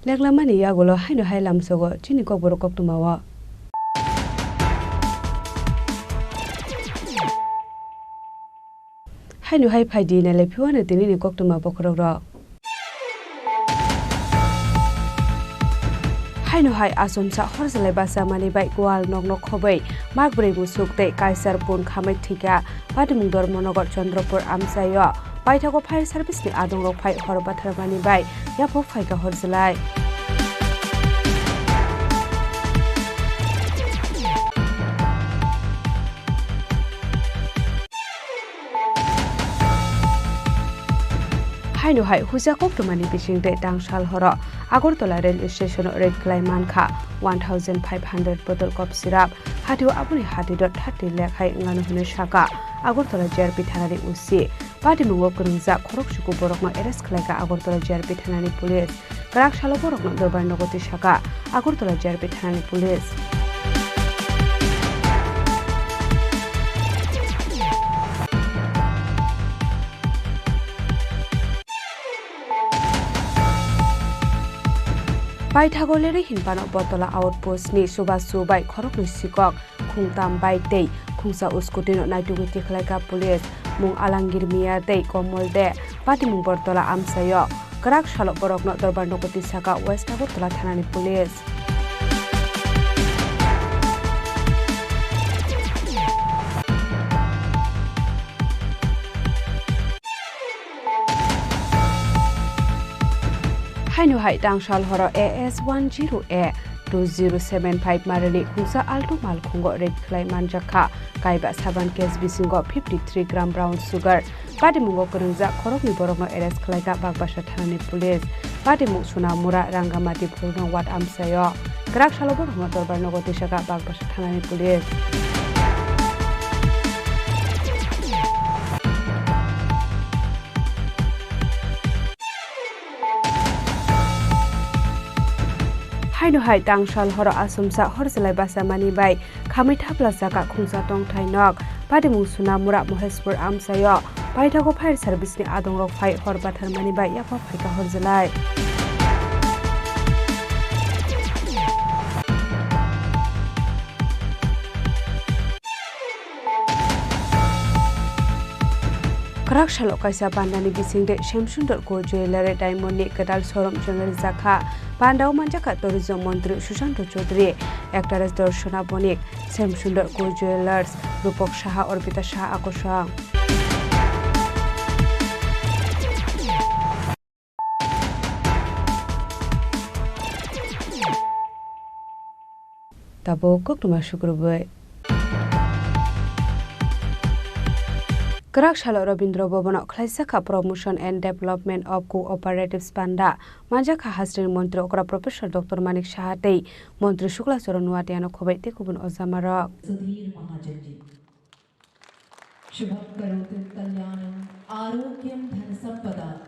Leklamani yagulo haino hailam sogo chini Kokborok koktumawa. Haino hai phaidi na lepiwana tinini koktuma bokroro. Haino hai asumsa horzalai basa mani bai gwal nok khobai magbrei musukte kaisar pun khamai thika padimungdor monogot Chandrapur amsayo paithago fire service ni adongrok phai horbatharmani bai yapo phaika horzalai. Haino hai huja koktumani bisingte tangshal horo Agartala railway station red klai mankha 1500 bottle kop syrup hatiu apuni hatidot 30 lakh hai nganu hune shaka Agartala JRP thanani usi patimungo kurungja khoroksuku borokno arrest khlaika Agartala JRP thanani police karakshalo borokno durbar nogoti shaka Agartala JRP thanani police. Paithagolere hinpano botola outpost ni subasu bai khorokni sikok khungtam bai tei khungsa uskutino naitugiti khlaika police mung alangir miya tei komol de pati mung bortola amsayo Kerak Salok Borokno Dorbar Nokoti Saka West Agortola Thanani Police. Hainu Hai Dangshal Horo AS10A 2075 Marani Khungsa Alto Mal Khungo Red Clay Manjaka Kaiba Saban Case Bisingo 53 gram brown sugar Padimungo Kurungza Korokni Borokno Arrest Klayga Bagbasha Thanani Police Padimuk Sunamura Rangamati Purno Wat Amsayo Kerak Salok Borokno Dorbar Nokoti Saka Bagbasha Thanani Police. Hainu Hai Dangshal Horo Asumsa Horselai Basamani Bai Kamitha Plasaka Khungsa Tongthai Nok Padimung Sunamura Mohespur Amsayo Paithago Fire Service ni Adongrok Phai Horbathar Mani Bai Yakwa Phaika Horjelai Kerak Salok Kaisa Pandani Bisingde Shamsundor Ko Jewelry Diamond ni Kedal Showroom Jangal Zakha Pandau Manjaka Tourism Mantri Sushanto Chaudhary Actress Darshana Bonik Shamsundor Ko Jewelers Rupok Shaha Orbita Shah Akosha Tabo Koktuma Shukrubai Kerak Salok Rabindra Bhavanok Khlaisaka Promotion and Development of Cooperatives Panda Manjaka Hasrin Mantri Okra Professor Dr. Manik Shahatei Mantri Shukla Soron Nuatiano Khobai Tekubun Ozamarok Sudhir Mahajanji Shubham Karotim Kalyanam Arogyam Dhanasampada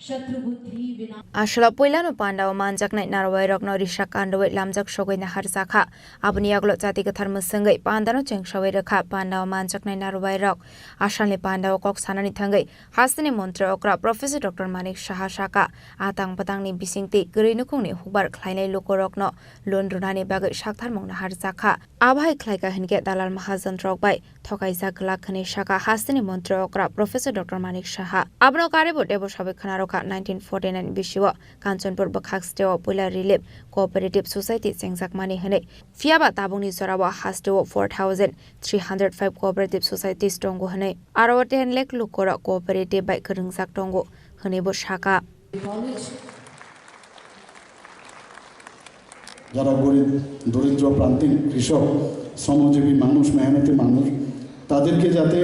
Shatrubuddhi Vina Ashla Poilano Pandao Manjak Night Narway Rokno Rishak Andaway Lamjak Shogay Naharsaka Abniaglo Jati Tharmasangai Pandano Cheng Shaway Raka Pandao Manjak Night Narway Rock Ashanli Pandao Kok Sanani Tangai Hasani Montre Okra Professor Dr. Manik Shahashaka Atang Patangni Bisingti Grinukuni Hubar Klaine Lukorokno Lundrunani Bagai Shaktar Mong Naharsaka Abhai Klaika Hinget Dalal Mahazan Trokbai Tokai Zaglakani Shaka Hasani Montre Okra Professor Dr. Manik Shaha Abno Karibu Debo Shabe Kanaro 1949 Bishiwa Kanchanpur Bakhak Steo Pula Relief Cooperative Society Sengsak Mani Hane Fiaba Tabuni Sorawa Hasteo 4,305 Cooperative Societies Tongo Hane Arawaten Lek Lukora Cooperative by Kurungsak Tongo Hanebo Shaka যারা গরিব দরিদ্র প্রান্তিক কৃষক শ্রমজীবী মানুষ মেহনতি মানুষ তাদেরকে যাতে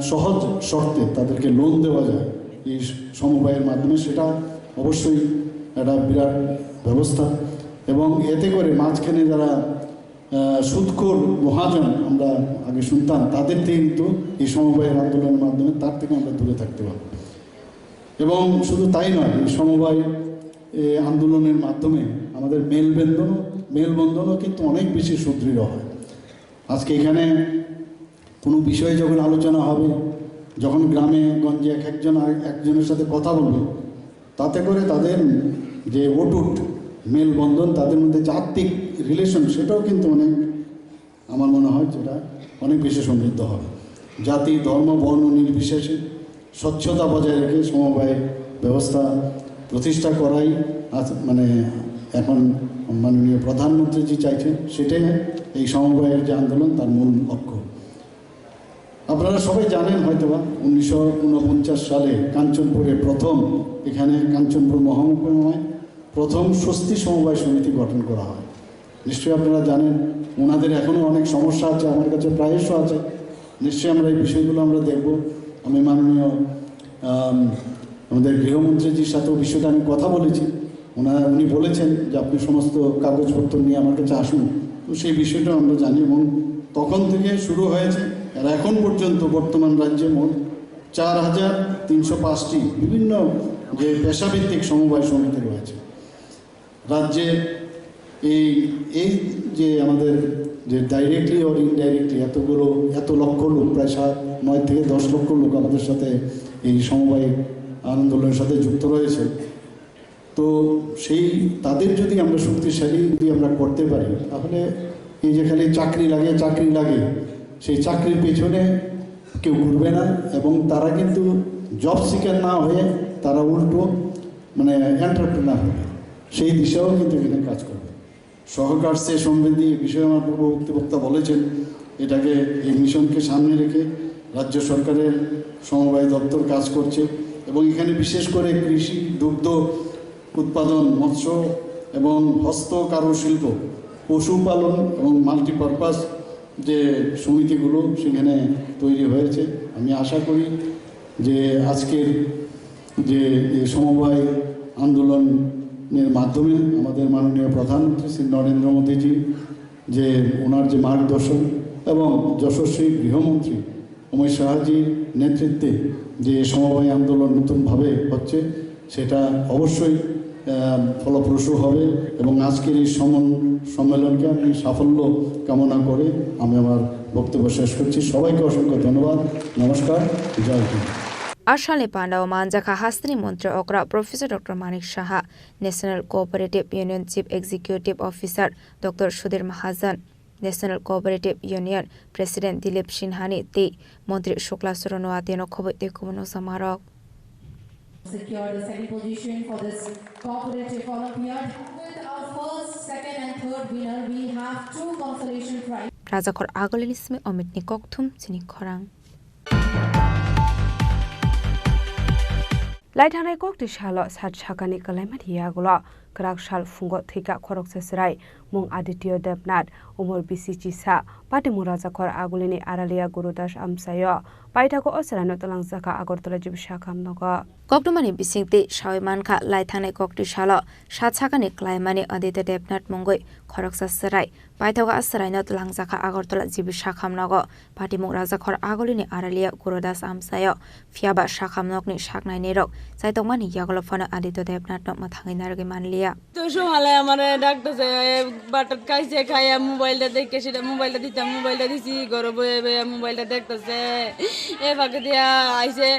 সহজ শর্তে তাদেরকে লোন দেওয়া যায় এই সমবায়ের মাধ্যমে সেটা অবশ্যই একটা বিরাট ব্যবস্থা এবং এতে করে মাঝখানে যারা সুদখোর মহাজন আমরা আগে শুনতাম তাদের থেকে কিন্তু এই সমবায়ের আন্দোলনের মাধ্যমে তার থেকে আমরা দূরে থাকতে পারব এবং শুধু তাই নয় এই সমবায় আন্দোলনের মাধ্যমে আমাদের মেলবন্ধনও কিন্তু অনেক বেশি সুদৃঢ় হয় আজকে এখানে কোনো বিষয়ে যখন আলোচনা হবে যখন গ্রামে গঞ্জে একজনের সাথে কথা বলবে তাতে করে তাদের যে অটুট মেলবন্ধন তাদের মধ্যে যে আত্মিক রিলেশন সেটাও কিন্তু অনেক আমার মনে হয় যেটা অনেক বেশি সমৃদ্ধ হবে জাতি ধর্ম বর্ণ নির্বিশেষে স্বচ্ছতা বজায় রেখে সমবায় ব্যবস্থা প্রতিষ্ঠা করাই মানে এখন মাননীয় প্রধানমন্ত্রী জি চাইছেন সেটাই এই সমবায়ের যে আন্দোলন তার মূল লক্ষ্য আপনারা সবাই জানেন হয়তোবা 1949 সালে কাঞ্চনপুরে প্রথম এখানে কাঞ্চনপুর মহকুমায় প্রথম স্বস্তি সমবায় সমিতি গঠন করা হয় নিশ্চয়ই আপনারা জানেন ওনাদের এখনও অনেক সমস্যা আছে আমার কাছে প্রায়শ আছে নিশ্চয়ই আমরা এই বিষয়গুলো আমরা দেখব আমি মাননীয় আমাদের গৃহমন্ত্রীজির সাথেও বিষয়টা আমি কথা বলেছি উনি বলেছেন যে আপনি সমস্ত কাগজপত্র নিয়ে আমার কাছে আসুন তো সেই বিষয়টা আমরা জানি এবং তখন থেকে শুরু হয়েছে আর এখন পর্যন্ত বর্তমান রাজ্যে মোট 4,305টি বিভিন্ন যে পেশাভিত্তিক সমবায় সমিতি রয়েছে রাজ্যে এই যে আমাদের যে ডাইরেক্টলি অর ইনডাইরেক্টলি এত লক্ষ লোক প্রায় 9 থেকে 10 লক্ষ লোক আমাদের সাথে এই সমবায় আন্দোলনের সাথে যুক্ত রয়েছে তো সেই তাদের যদি আমরা শক্তিশালী যদি আমরা করতে পারি তাহলে এই যে খালি চাকরি লাগে সেই চাকরির পেছনে কেউ করবে না, এবং তারা কিন্তু জব সিকার না হয়ে তারা উল্টো মানে এন্টারপ্রেনার হবে, সেই দিশাও কিন্তু এখানে কাজ করবে। সহকার সে সমৃদ্ধি এই বিষয়ে আমার পূর্ববর্তী বক্তা বলেছেন, এটাকে এই মিশনকে সামনে রেখে রাজ্য সরকারের সমবায় দপ্তর কাজ করছে, এবং এখানে বিশেষ করে কৃষি, দুগ্ধ উৎপাদন, মৎস্য এবং হস্ত কারুশিল্প, পশুপালন এবং মাল্টিপারপাস যে সমিতিগুলো সেখানে তৈরি হয়েছে। আমি আশা করি যে আজকের যে সমবায় আন্দোলনের মাধ্যমে আমাদের মাননীয় প্রধানমন্ত্রী শ্রী নরেন্দ্র মোদীজি যে ওনার যে মার্গদর্শন এবং যশস্বী গৃহমন্ত্রী অমিত শাহজির নেতৃত্বে যে সমবায় আন্দোলন নতুনভাবে হচ্ছে, সেটা অবশ্যই ফলপ্রসূ হবে, এবং আজকের এই সম্মেলনকে আমি সাফল্য কামনা করে আমি আমার বক্তব্য শেষ করছি। সবাইকে অসংখ্য ধন্যবাদ। নমস্কার, জয় Hind. Ashale Pandao Manjaka Hastri Mantri Okra Professor Dr. Manik Shaha, National Cooperative Union Chief Executive Officer Dr. Sudhir Mahajan, National Cooperative Union President Dilip Shinhani Te, Mantri Shukla Suranwati no Khobote Kuno Samarok. Secure the second position for this cooperative Olympiad. With our first, second and third winner, we have 2 consolation prizes. Rajakor Agolinisme Omit Nikoktum Chini Khorang. Laithanai kok ti shalo sat shakani kalaimat hiagola krak shal fungo thika khorok sesrai mung Aditya Devnath umur bisi chisa pati muraja khor agulini aralia gurudas amsayo paithako osrano talangjaka agortala jibsha kamnoga koktumani bisingti shawaimanka laithanai kok ti shalo sat shakani klaimani Aditya Devnath mungoi khorok sesrai paithako asraino talangjaka agortala jibsha kamnoga pati muraja khor agulini aralia gurudas amsayo fiaba shakamnokni shaknai nerok saitongmani yagolo phone Aditya Devnath no mathangai narge manliya তো সকালে আমার ডাকতেছে butter খাইছে খাইয়া মোবাইলটা দেখে সেটা মোবাইলটা দিতাম মোবাইলটা দিছি ঘরে বয়ে বয়ে মোবাইলটা দেখতেছে এ ফাঁকে দিয়া আইসে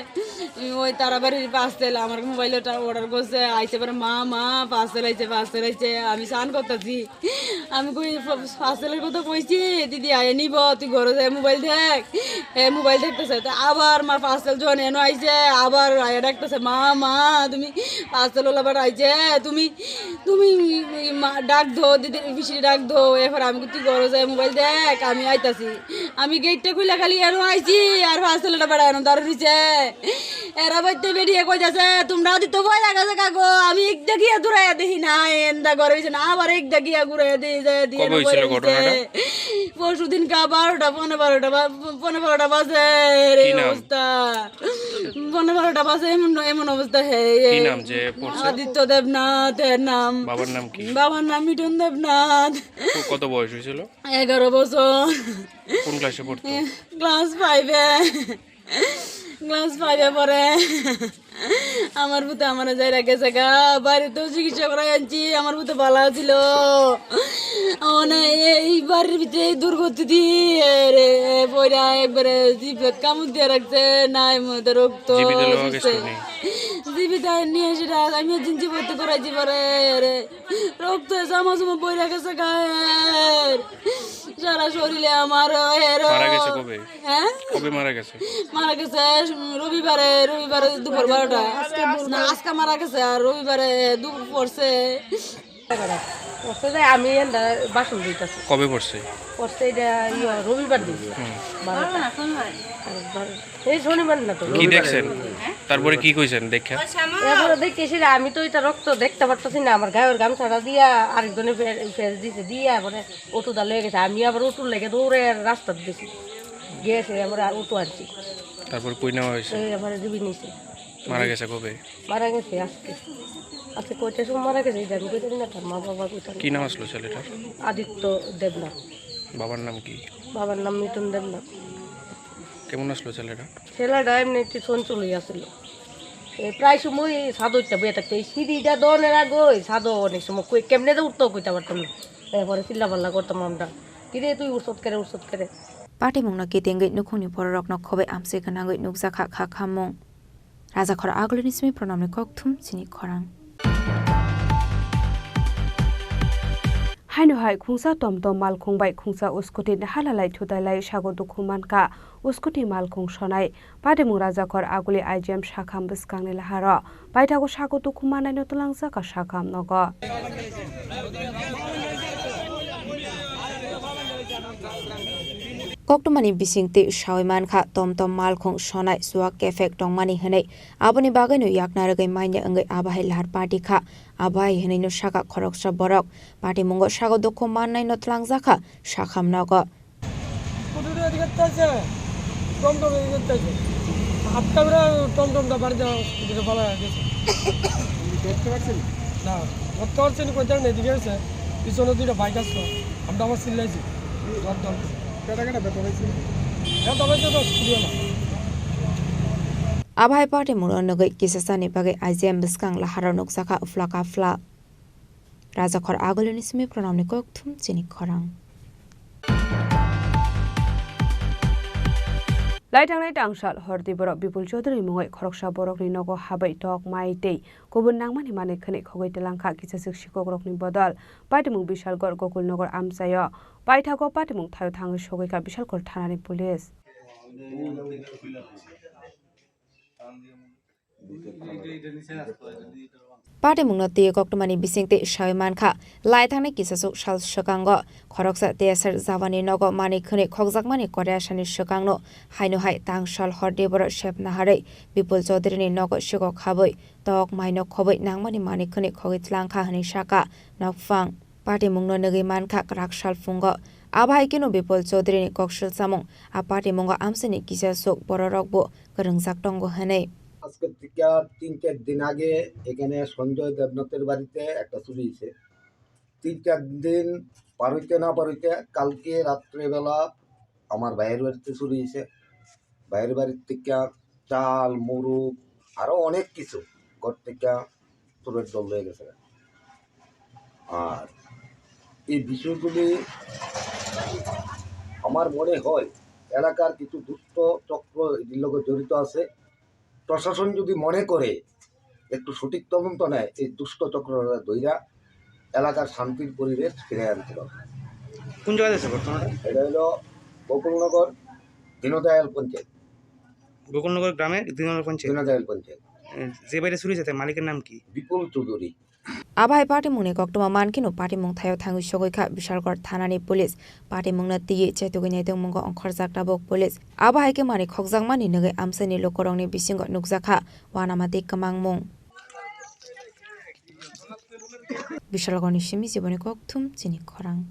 ওই তারাবাড়ির পার্সেল আমার মোবাইলটা অর্ডার করছে আইসে পরে মা পার্সেল আইছে আমি স্নান করতেছি আমি কই পার্সেলের কথা কইছি দিদি আয় নিব তুই ঘরে যাই মোবাইল দেখ মোবাইল দেখতেছে তো আবার মা পার্সেল যখন এনো আইছে আবার আয়া ডাকতেছে মা তুমি পার্সেল ওলা বাট আইছে তুমি ডাক দো দিদি পিসি ডাক দো এবার আমি তুই ঘরে যাই মোবাইল দেখ আমি আইতাছি আমি গেটটা খুলে খালি এনো আইছি আর পার্সেলটা বেড়া এনো দাঁড় দিছে এরা বাইতে বেরিয়ে কইতাছে তোমরা দিতে ভয় লাগাছে কাকো আমি এক দেখিয়া দূরাইয়া দেখি না এন্দা ঘরে হইছে না আবার এক দেখিয়া ঘুরাইয়া দিয়ে যায় দিয়ে পরশুদিন কা 12টা 12টা বাজে অবস্থা 12টা বাজে এমন অবস্থা হে আদিত্য দেবনাথের নাম বাবার নাম মিঠুন দেবনাথ কত বয়স হয়েছিল 11 বছর কোন ক্লাসে পড়তো ক্লাস 5 পরে আমার ভূতে আমার যাই রাখেছে গা বাড়িতেও চিকিৎসা করাই আনছি আমার ভূতে ভালো ছিল এই বাড়ির ভিতরে দুর্গতি দিয়ে পয়রা একবারে জিভে কামড় দিয়ে রাখছে নাই মধ্যে রক্ত জীবিত নিয়ে সেটা আমি জিঞ্জি ভর্তি করাইছি পরে রক্ত জামা পয়রা গেছে গায়ের সারা শরীরে আমার মারা গেছে রবিবারে দুপুর 12টা আজকে মারা গেছে আর রবিবারে দুপুর পড়ছে আমি বাসন দিতেছি কবে পড়ছে এটা রবিবার দিন এই শনিবার না তো কি দেখছেন তারপরে কি কইছেন দেখেছি আমি তো এটা রক্ত দেখতে পারতেছি না আমার গায়ের গামছাটা দিয়া আরেকজনের ফেস দিছে দিয়া পরে অটোটা লেগে গেছে আমি আবার অটো লেগে দৌড়ে রাস্তা দিয়েছি গিয়েছে আমরা অটো আনছি তারপর কই নেওয়া হয়েছে আমার দিবি নিছে মারা গেছে কবে মারা গেছে আজকে কয়টার সময় মারা গেছে আমি কইতে না তার মা বাবা কইতে কি নাম আসলো ছেলেটার আদিত্য দেবনাথ বাবার নাম কি বাবার নাম মিঠুন দেবনাথ কেমন আসলো ছেলেটা এমনি একটু চঞ্চলই আসলো প্রায় সময় সাদরটা বয়ে থাকতো এই সিঁড়িটা দনের আগে সাদো অনেক সময় কেমনে তো উঠতেও কইতে পারতাম না এরপরে চিল্লাপাল্লা করতাম আমরা কিরে তুই উৎসত করে Party mung na kitengge nukhuni porok nok khobe amse kanangoi nukja kha khamong Raja khor aglonismi pronamne kokthum Chini Khorang Haino hai khungsa tomtom mal khungbai khungsa uskoti halalai thudalai sago dukhuman ka Uskuti Malkung Sonai, Padimung Rajakor Aguli IGM Shakam Biskang Lahara, Baitago Shako Tukumana Nutulang Zaka Shakam Nogo. Koktomani bisingti Shawiman Kha Tom Malkhong Sonai Suak Kefek Tongmani Hene Aboni Baganu Yaknaragai Manya Angai Abahai Lahar Party Kha Abai Hene no Shaka Khoroksha Borok Party Mungo Shago Doko Manai no Tlangzaka Shakam Nago Abhai Party Muronogai Kisasani Bagai IGM Biskang Lahara Noksaka Uflaka Fla Rajakor Agolinismi Pronomnikok Tum Chini Khorang Laitang Shal Hordi Borok Bipul Chodri Mungai Khoroksha Borok ni Nogo Habai Tok Maite Kubun Nangmani Mane Khane Khogoi Telangka Kisasik Shikogrok ni Bodal Patimung Bishal Gor Gokul Nogor Amsayo Baitago Patimung Thayo Thang Shogika Bishal Kor Thanani Police Party Mungnati Koktomani Bisingti Shawiman Kha Laithane Kisasuk Shal Shakango Khoroksa Desar Zavani Nogo Mani Khune Khokjakmani Korashani Shakangno Hainu Hai Tang Shal Horde Bor Shep Nahare Bipul Chodri Nogo Shiko Khaboi Tok Maino Khoboi Nangmani Mani Khune Khogitlang Kha Hani Shaka Nokfang Party Mungno Nagi Man Kha Rakshal Fungo Abai Kino Bipul Chodri ni Kokshil Samung A Party Mungo Amsani Kisasuk Bororokbo Gerungsak Tongo Hane আজকে থেকে 3-4 দিন আগে এখানে সঞ্জয় দেবনাথের বাড়িতে একটা চুরি হয়েছে 3-4 দিন পার হইতে কালকে রাত্রেবেলা আমার ভাইয়ের বাড়িতে চুরি হয়েছে ভাইয়ের বাড়ির থেকে চাল মুরগ আরো অনেক কিছু ঘর থেকে চোরের দল হয়ে গেছে আর এই বিষয়গুলি আমার মনে হয় এলাকার কিছু দুষ্ট চক্র এর লগে জড়িত আছে প্রশাসন যদি মনে করে একটু সঠিক তদন্ত নেয় এই দুষ্ট চক্ররা দইরা এলাকার শান্তির পরিবেশ ফিরে আনতে হবে কোন জায়গায় আছে ঘটনাটা এটা হলো গোকুলনগর দীনদয়াল পঞ্চায়েত গোকুলনগর গ্রামের দীনদয়াল পঞ্চায়েত যে বাইরে চুরি যেতে মালিকের নাম কি বিপুল Chowdhury Abai Party Mune Koktoma Mankino Party Mung Thayo Thangu Shogoika Bishalgor Thanani Police Party Mungna Ti Chetugine Mungo Onkorzak Tabok Police Abai Ke Mani Khokjak Mani Nege Amsani Lokorongni Bisingo Nukzakha Wanamati Kamang Mung Bishalgor Nishimi Sibone Koktum Chini Khorang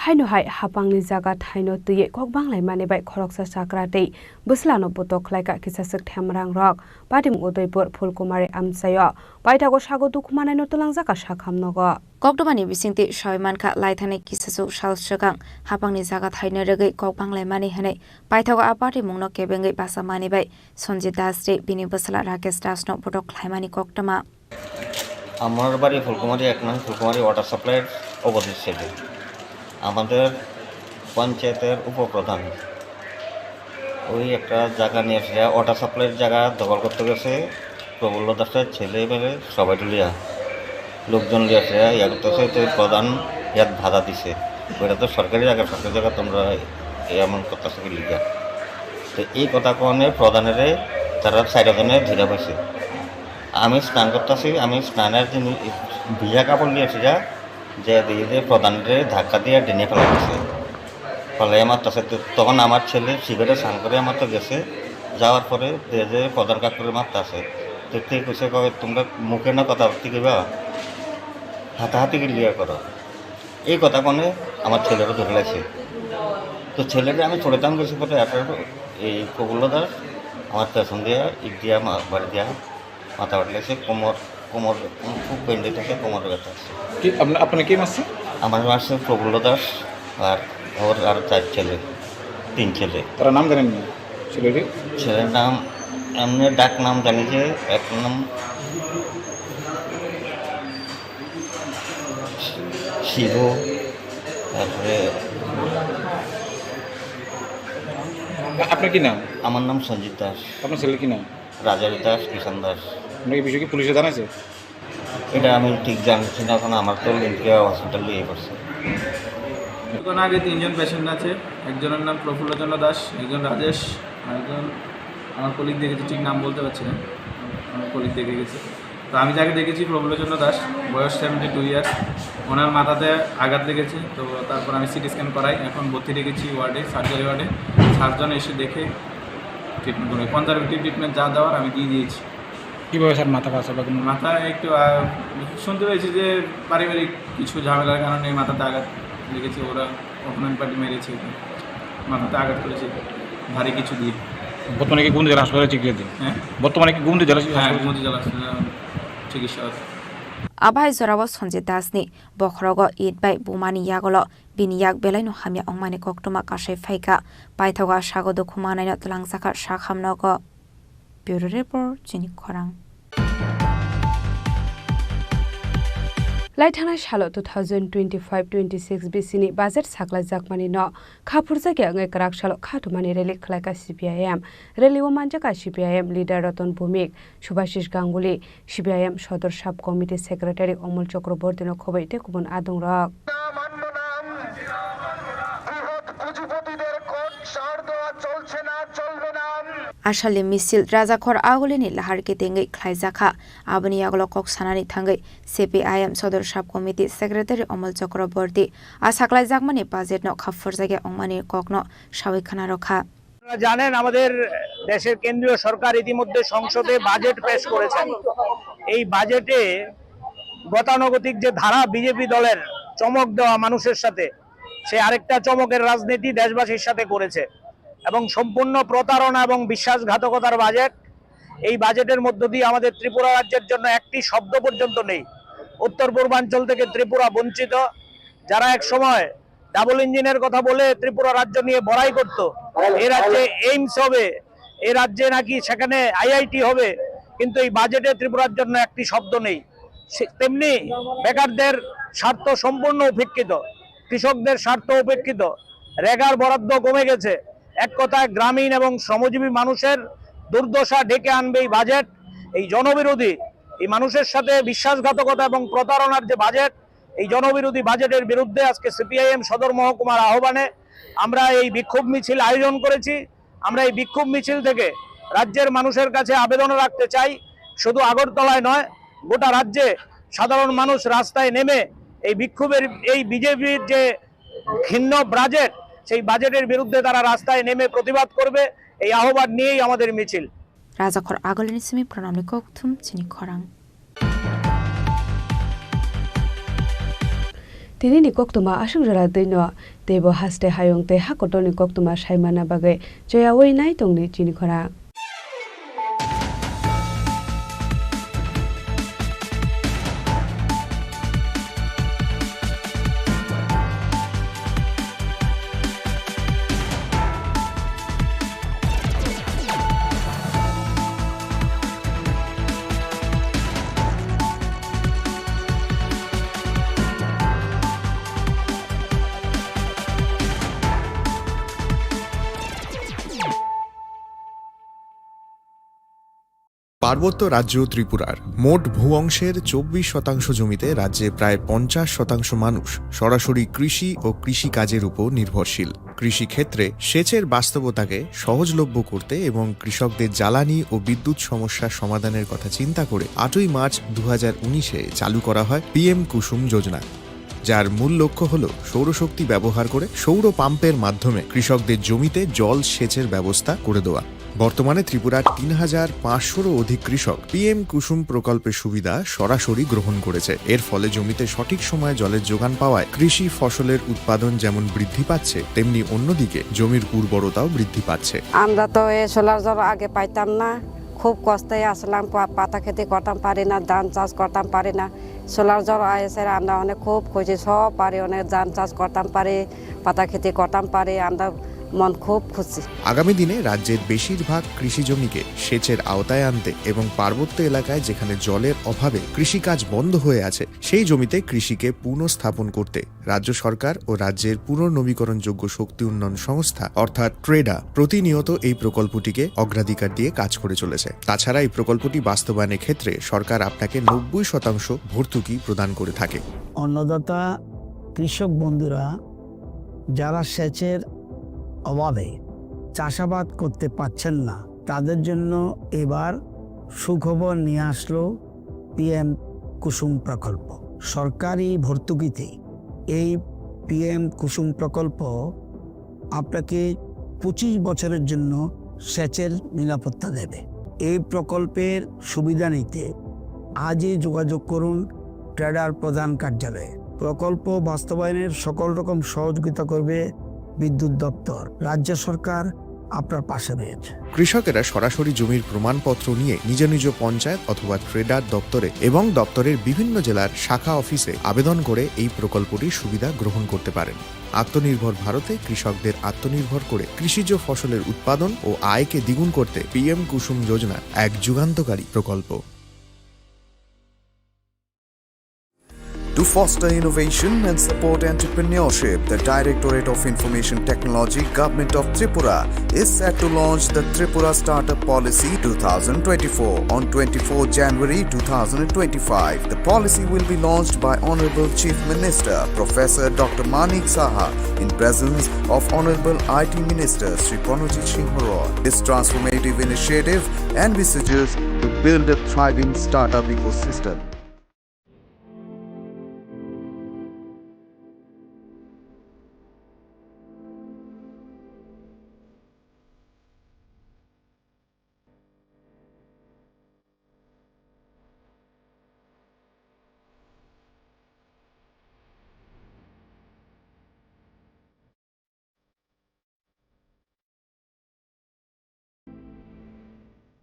Haino Hai Hapangni Jaga Thaino Tuye Kokbang Lai Mane Bai Khoroksa Sakrate Buslano Botok Laika Kisasuk Thamrang Rock Patim Udaipur Phulkumari Amsayo Baitago Shago Dukumana Nutulang Jaka Shakham Nogo Koktomani Bisingti Shawiman Kha Laithane Kisasuk Shal Shakang Hapangni Jaga Thaino Regai Kokbang Lai Mane Hane Baitago Apati Mungno Kebengai Basa Mani Bai Sonjit Das Re Bini Basala Rakesh Das No Botok Laimani Koktoma আমার বাড়ি ফুলকুমারি 1 নং Phulkumari water সাপ্লাইয়ের opposite সাইডে আমাদের পঞ্চায়েতের উপপ্রধান ওই একটা জায়গা নিয়ে এসে ওয়াটার সাপ্লাইয়ের জায়গা দখল করতে গেছে প্রবুল্ল দাসের ছেলে মেয়ে সবাই লিয়া লোকজন লিয়ে এসে ইয়া করতেছে তো প্রধান ইয়াত বাধা দিছে ওইটা তো সরকারি জায়গা তোমরা এমন করতেছে কি লিখা তো এই কথা কোনে প্রধানের তারা 4 জনে ধরে পাইছে আমি স্নান করতেছি আমি স্নানের দিন ভিজা কাপড় নিয়েছি যা যে দিয়ে প্রধানের ধাক্কা দিয়ে টেনে ফেলাচ্ছে ফলে মারতেছে তখন আমার ছেলে সিগারেটে স্নান করে আমার তো গেছে যাওয়ার পরে যে প্রধান কাকুরে মারতেছে তো ঠিক হয়েছে তোমরা মুখে না কথা কিবা হাতাহাতি লিয়া করো এই কথা কোনে আমার ছেলেরও ধরে লাগছে তো ছেলেকে আমি চলে দাম গেছি পরে এই প্রফুল্ল দাস আমার পেছন দিয়া ইট দিয়া বাড়ি দিয়া মাথা বাড়ি লাগছে কোমর খুব পেন্ডে থেকে কোমরের ব্যথা আছে কি আপনি কি মারছে আমার মারছে প্রফুল্ল দাস আর ওর আর 4 ছেলে 3 ছেলে তার নাম জানেন না ছেলের নাম এমনি ডাক নাম জানি যে এক নাম শিব তারপরে আপনার কি নাম আমার নাম সঞ্জিত দাস আপনার ছেলে কি নাম রাজারি দাস কিষান দাস এই বিষয়ে কি পুলিশে জানাইছে এটা আমি ঠিক জানছি না এখন আমার তো লিঙ্কিয়া হসপিটাল নিয়ে পড়ছে কিছুক্ষণ আগে 3 জন পেশেন্ট আছে, একজনের নাম প্রফুল্লচন্দ্র দাস, একজন রাজেশ, আরেকজন আমার কলিগ দেখেছি, ঠিক নাম বলতে পারছি না, আমার কলিগ দেখে গেছে। তো আমি যাকে দেখেছি প্রফুল্লচন্দ্র দাস, বয়স 72 ইয়ার, ওনার মাথাতে আঘাত লেগেছে। তো তারপর আমি সিটি স্ক্যান করাই, এখন ভর্তি রেখেছি ওয়ার্ডে, সার্জারি ওয়ার্ডে। সার্জন এসে দেখে ট্রিটমেন্ট করে, কনজারভেটিভ ট্রিটমেন্ট যা দেওয়ার আমি দিয়ে দিয়েছি। কীভাবে স্যার মাথা কাছে বা মাথা একটু শুনতে পেয়েছি যে পারিবারিক কিছু ঝামেলার কারণে মাথাতে আঘাত লেগেছে, ওরা অপোনেন্ট পার্টি মেরেছে, মাথাতে আঘাত করেছে ভারী কিছু দিয়ে। বর্তমানে কি গুমতি জেলা হাসপাতালে চিকিৎসা দিন? হ্যাঁ, বর্তমানে কি গুমতি জেলা চিকিৎসা Abai Zorawa Sonje Dasni, Bokhrogo eat by Bumani Yagolo, Biniyak Beleno Hamia Omani Koktuma Kashe Faika, Baitoga Shago Dokumana Langsaka Shakham Nogo. Bureau Report, Chini Khorang. Laithana Shalo 2025-26 BCni Bazet Sakla Zakmani no Kapurza Gang Karak Shalo Katumani Relic like a CPIM, Reli Womanjaka CPIM leader Roton Bumik, Shubashish Ganguli, CPIM Shodor Shop Committee Secretary Omul Chakrabortino Kovete Kubun Adung Rock. Ashali misil Razakor Agolini Laharki Tingi Klaizaka, Abani Yaglokok Sanani Tangi, CPIM Sodor Shop Committee Secretary Omul Chakraborti, Asakla Zakmani Bazet no Kafurzage Omani Kokno, Shawikana Roka. জানেন আমাদের দেশের কেন্দ্রীয় সরকার ইতিমধ্যে সংসদে budget পেশ করেছেন। এই বাজেটে গতানুগতিক যে ধারা বিজেপি দলের চমক দেওয়া মানুষের সাথে, সে আরেকটা চমকের রাজনীতি দেশবাসীর সাথে করেছে এবং সম্পূর্ণ প্রতারণা এবং বিশ্বাসঘাতকতার বাজেট। এই বাজেটের মধ্য দিয়ে আমাদের ত্রিপুরা রাজ্যের জন্য একটি শব্দ পর্যন্ত নেই। উত্তর পূর্বাঞ্চল থেকে ত্রিপুরা বঞ্চিত, যারা এক সময় ডাবল ইঞ্জিনের কথা বলে ত্রিপুরা রাজ্য নিয়ে বড়াই করত, এই রাজ্যে এইমস হবে, এই রাজ্যে নাকি সেখানে আইআইটি হবে, কিন্তু এই বাজেটে ত্রিপুরার জন্য একটি শব্দ নেই। তেমনি বেকারদের স্বার্থ সম্পূর্ণ উপেক্ষিত, কৃষকদের স্বার্থ উপেক্ষিত, রেগার বরাদ্দ কমে গেছে। এক কথায় গ্রামীণ এবং শ্রমজীবী মানুষের দুর্দশা ডেকে আনবে এই বাজেট। এই জনবিরোধী, এই মানুষের সাথে বিশ্বাসঘাতকতা এবং প্রতারণার যে বাজেট, এই জনবিরোধী বাজেটের বিরুদ্ধে আজকে সিপিআইএম সদর মহকুমার আহ্বানে আমরা এই বিক্ষোভ মিছিল আয়োজন করেছি। আমরা এই বিক্ষোভ মিছিল থেকে রাজ্যের মানুষের কাছে আবেদন রাখতে চাই, শুধু আগরতলায় নয়, গোটা রাজ্যে সাধারণ মানুষ রাস্তায় নেমে এই বিক্ষোভের, এই বিজেপির যে ঘৃণ্য বাজেট, সেই বাজেটের বিরুদ্ধে তারা রাস্তায় নেমে প্রতিবাদ করবে। এই আহ্বান নিয়েই আমাদের মিছিল। রাজাখর আগলিনি সিমি প্রণামী কোকথুম চিনি খরাং। তিনি ni koktuma ashugrala deino tebo haste hayong te hakotoni koktuma saimana bagai joya wei nai tongni Chini Khorang. পার্বত্য রাজ্য ত্রিপুরার মোট ভূ অংশের 24% জমিতে রাজ্যে প্রায় 50% মানুষ সরাসরি কৃষি ও কৃষি কাজের উপর নির্ভরশীল। কৃষি ক্ষেত্রে সেচের বাস্তবতাকে সহজলভ্য করতে এবং কৃষকদের জ্বালানি ও বিদ্যুৎ সমস্যা সমাধানের কথা চিন্তা করে 8ই মার্চ 2019-এ চালু করা হয় PM কুসুম যোজনা, যার মূল লক্ষ্য হল সৌরশক্তি ব্যবহার করে সৌর পাম্পের মাধ্যমে কৃষকদের জমিতে জল সেচের ব্যবস্থা করে দেওয়া। বর্তমানে ত্রিপুরার 3500-রও অধিক কৃষক PM কুসুম প্রকল্পের সুবিধা সরাসরি গ্রহণ করেছে। এর ফলে জমিতে সঠিক সময়ে জলের যোগান পাওয়ায় কৃষি ফসলের উৎপাদন যেমন বৃদ্ধি পাচ্ছে, তেমনি অন্যদিকে জমির উর্বরতাও বৃদ্ধি পাচ্ছে। আমরা তো এই সোলার জল আগে পাইতাম না, খুব কষ্টে আসলাম, পাতা খেতে করতাম পারি না, ধান চাষ করতাম পারি না। সোলার জল এসে আমরা অনেক খুব খুশি, সব পারি, অনেক ধান চাষ করতাম পারি, পাতা খেতে করতাম পারি, আমরা মন খুব খুশি। আগামী দিনে রাজ্যের বেশিরভাগ কৃষি জমিকে সেচের আওতায় আনতে এবং পার্বত্য এলাকায় যেখানে জলের অভাবে কৃষিকাজ বন্ধ হয়ে আছে, সেই জমিতে কৃষিকে পুনঃস্থাপন করতে রাজ্য সরকার ও রাজ্যের পুনর্নবীকরণযোগ্য শক্তি উন্নয়ন সংস্থা অর্থাৎ ট্রেডা প্রতিনিয়ত এই প্রকল্পটিকে অগ্রাধিকার দিয়ে কাজ করে চলেছে। তাছাড়া এই প্রকল্পটি বাস্তবায়নের ক্ষেত্রে সরকার আপনাকে 90% ভর্তুকি প্রদান করে থাকে। অন্নদাতা কৃষক বন্ধুরা যারা সেচের অভাবে চাষাবাদ করতে পারছেন না তাদের জন্য এবার সুখবর নিয়ে আসলো পিএম কুসুম প্রকল্প। সরকারি ভর্তুকিতে এই পিএম কুসুম প্রকল্প আপনাকে 25 বছরের জন্য সেচের নিরাপত্তা দেবে। এই প্রকল্পের সুবিধা নিতে আজই যোগাযোগ করুন ট্রেডার প্রধান কার্যালয়ে। প্রকল্প বাস্তবায়নের সকল রকম সহযোগিতা করবে বিদ্যুৎ দপ্তর। রাজ্য সরকার আপনার পাশে রয়েছে। কৃষকেরা সরাসরি জমির প্রমাণপত্র নিয়ে নিজ নিজ পঞ্চায়েত অথবা ট্রেডার দপ্তরে এবং দপ্তরের বিভিন্ন জেলার শাখা অফিসে আবেদন করে এই প্রকল্পটির সুবিধা গ্রহণ করতে পারেন। আত্মনির্ভর ভারতে কৃষকদের আত্মনির্ভর করে কৃষিজ ফসলের উৎপাদন ও আয়কে দ্বিগুণ করতে পিএম কুসুম যোজনা এক যুগান্তকারী প্রকল্প। To foster innovation and support entrepreneurship, the Directorate of Information Technology, Government of Tripura, is set to launch the Tripura Startup Policy 2024 on 24 January 2025. The policy will be launched by Honorable Chief Minister, Professor Dr. Manik Saha, in presence of Honorable IT Minister Sri Chini Khorang. This transformative initiative envisages to build a thriving startup ecosystem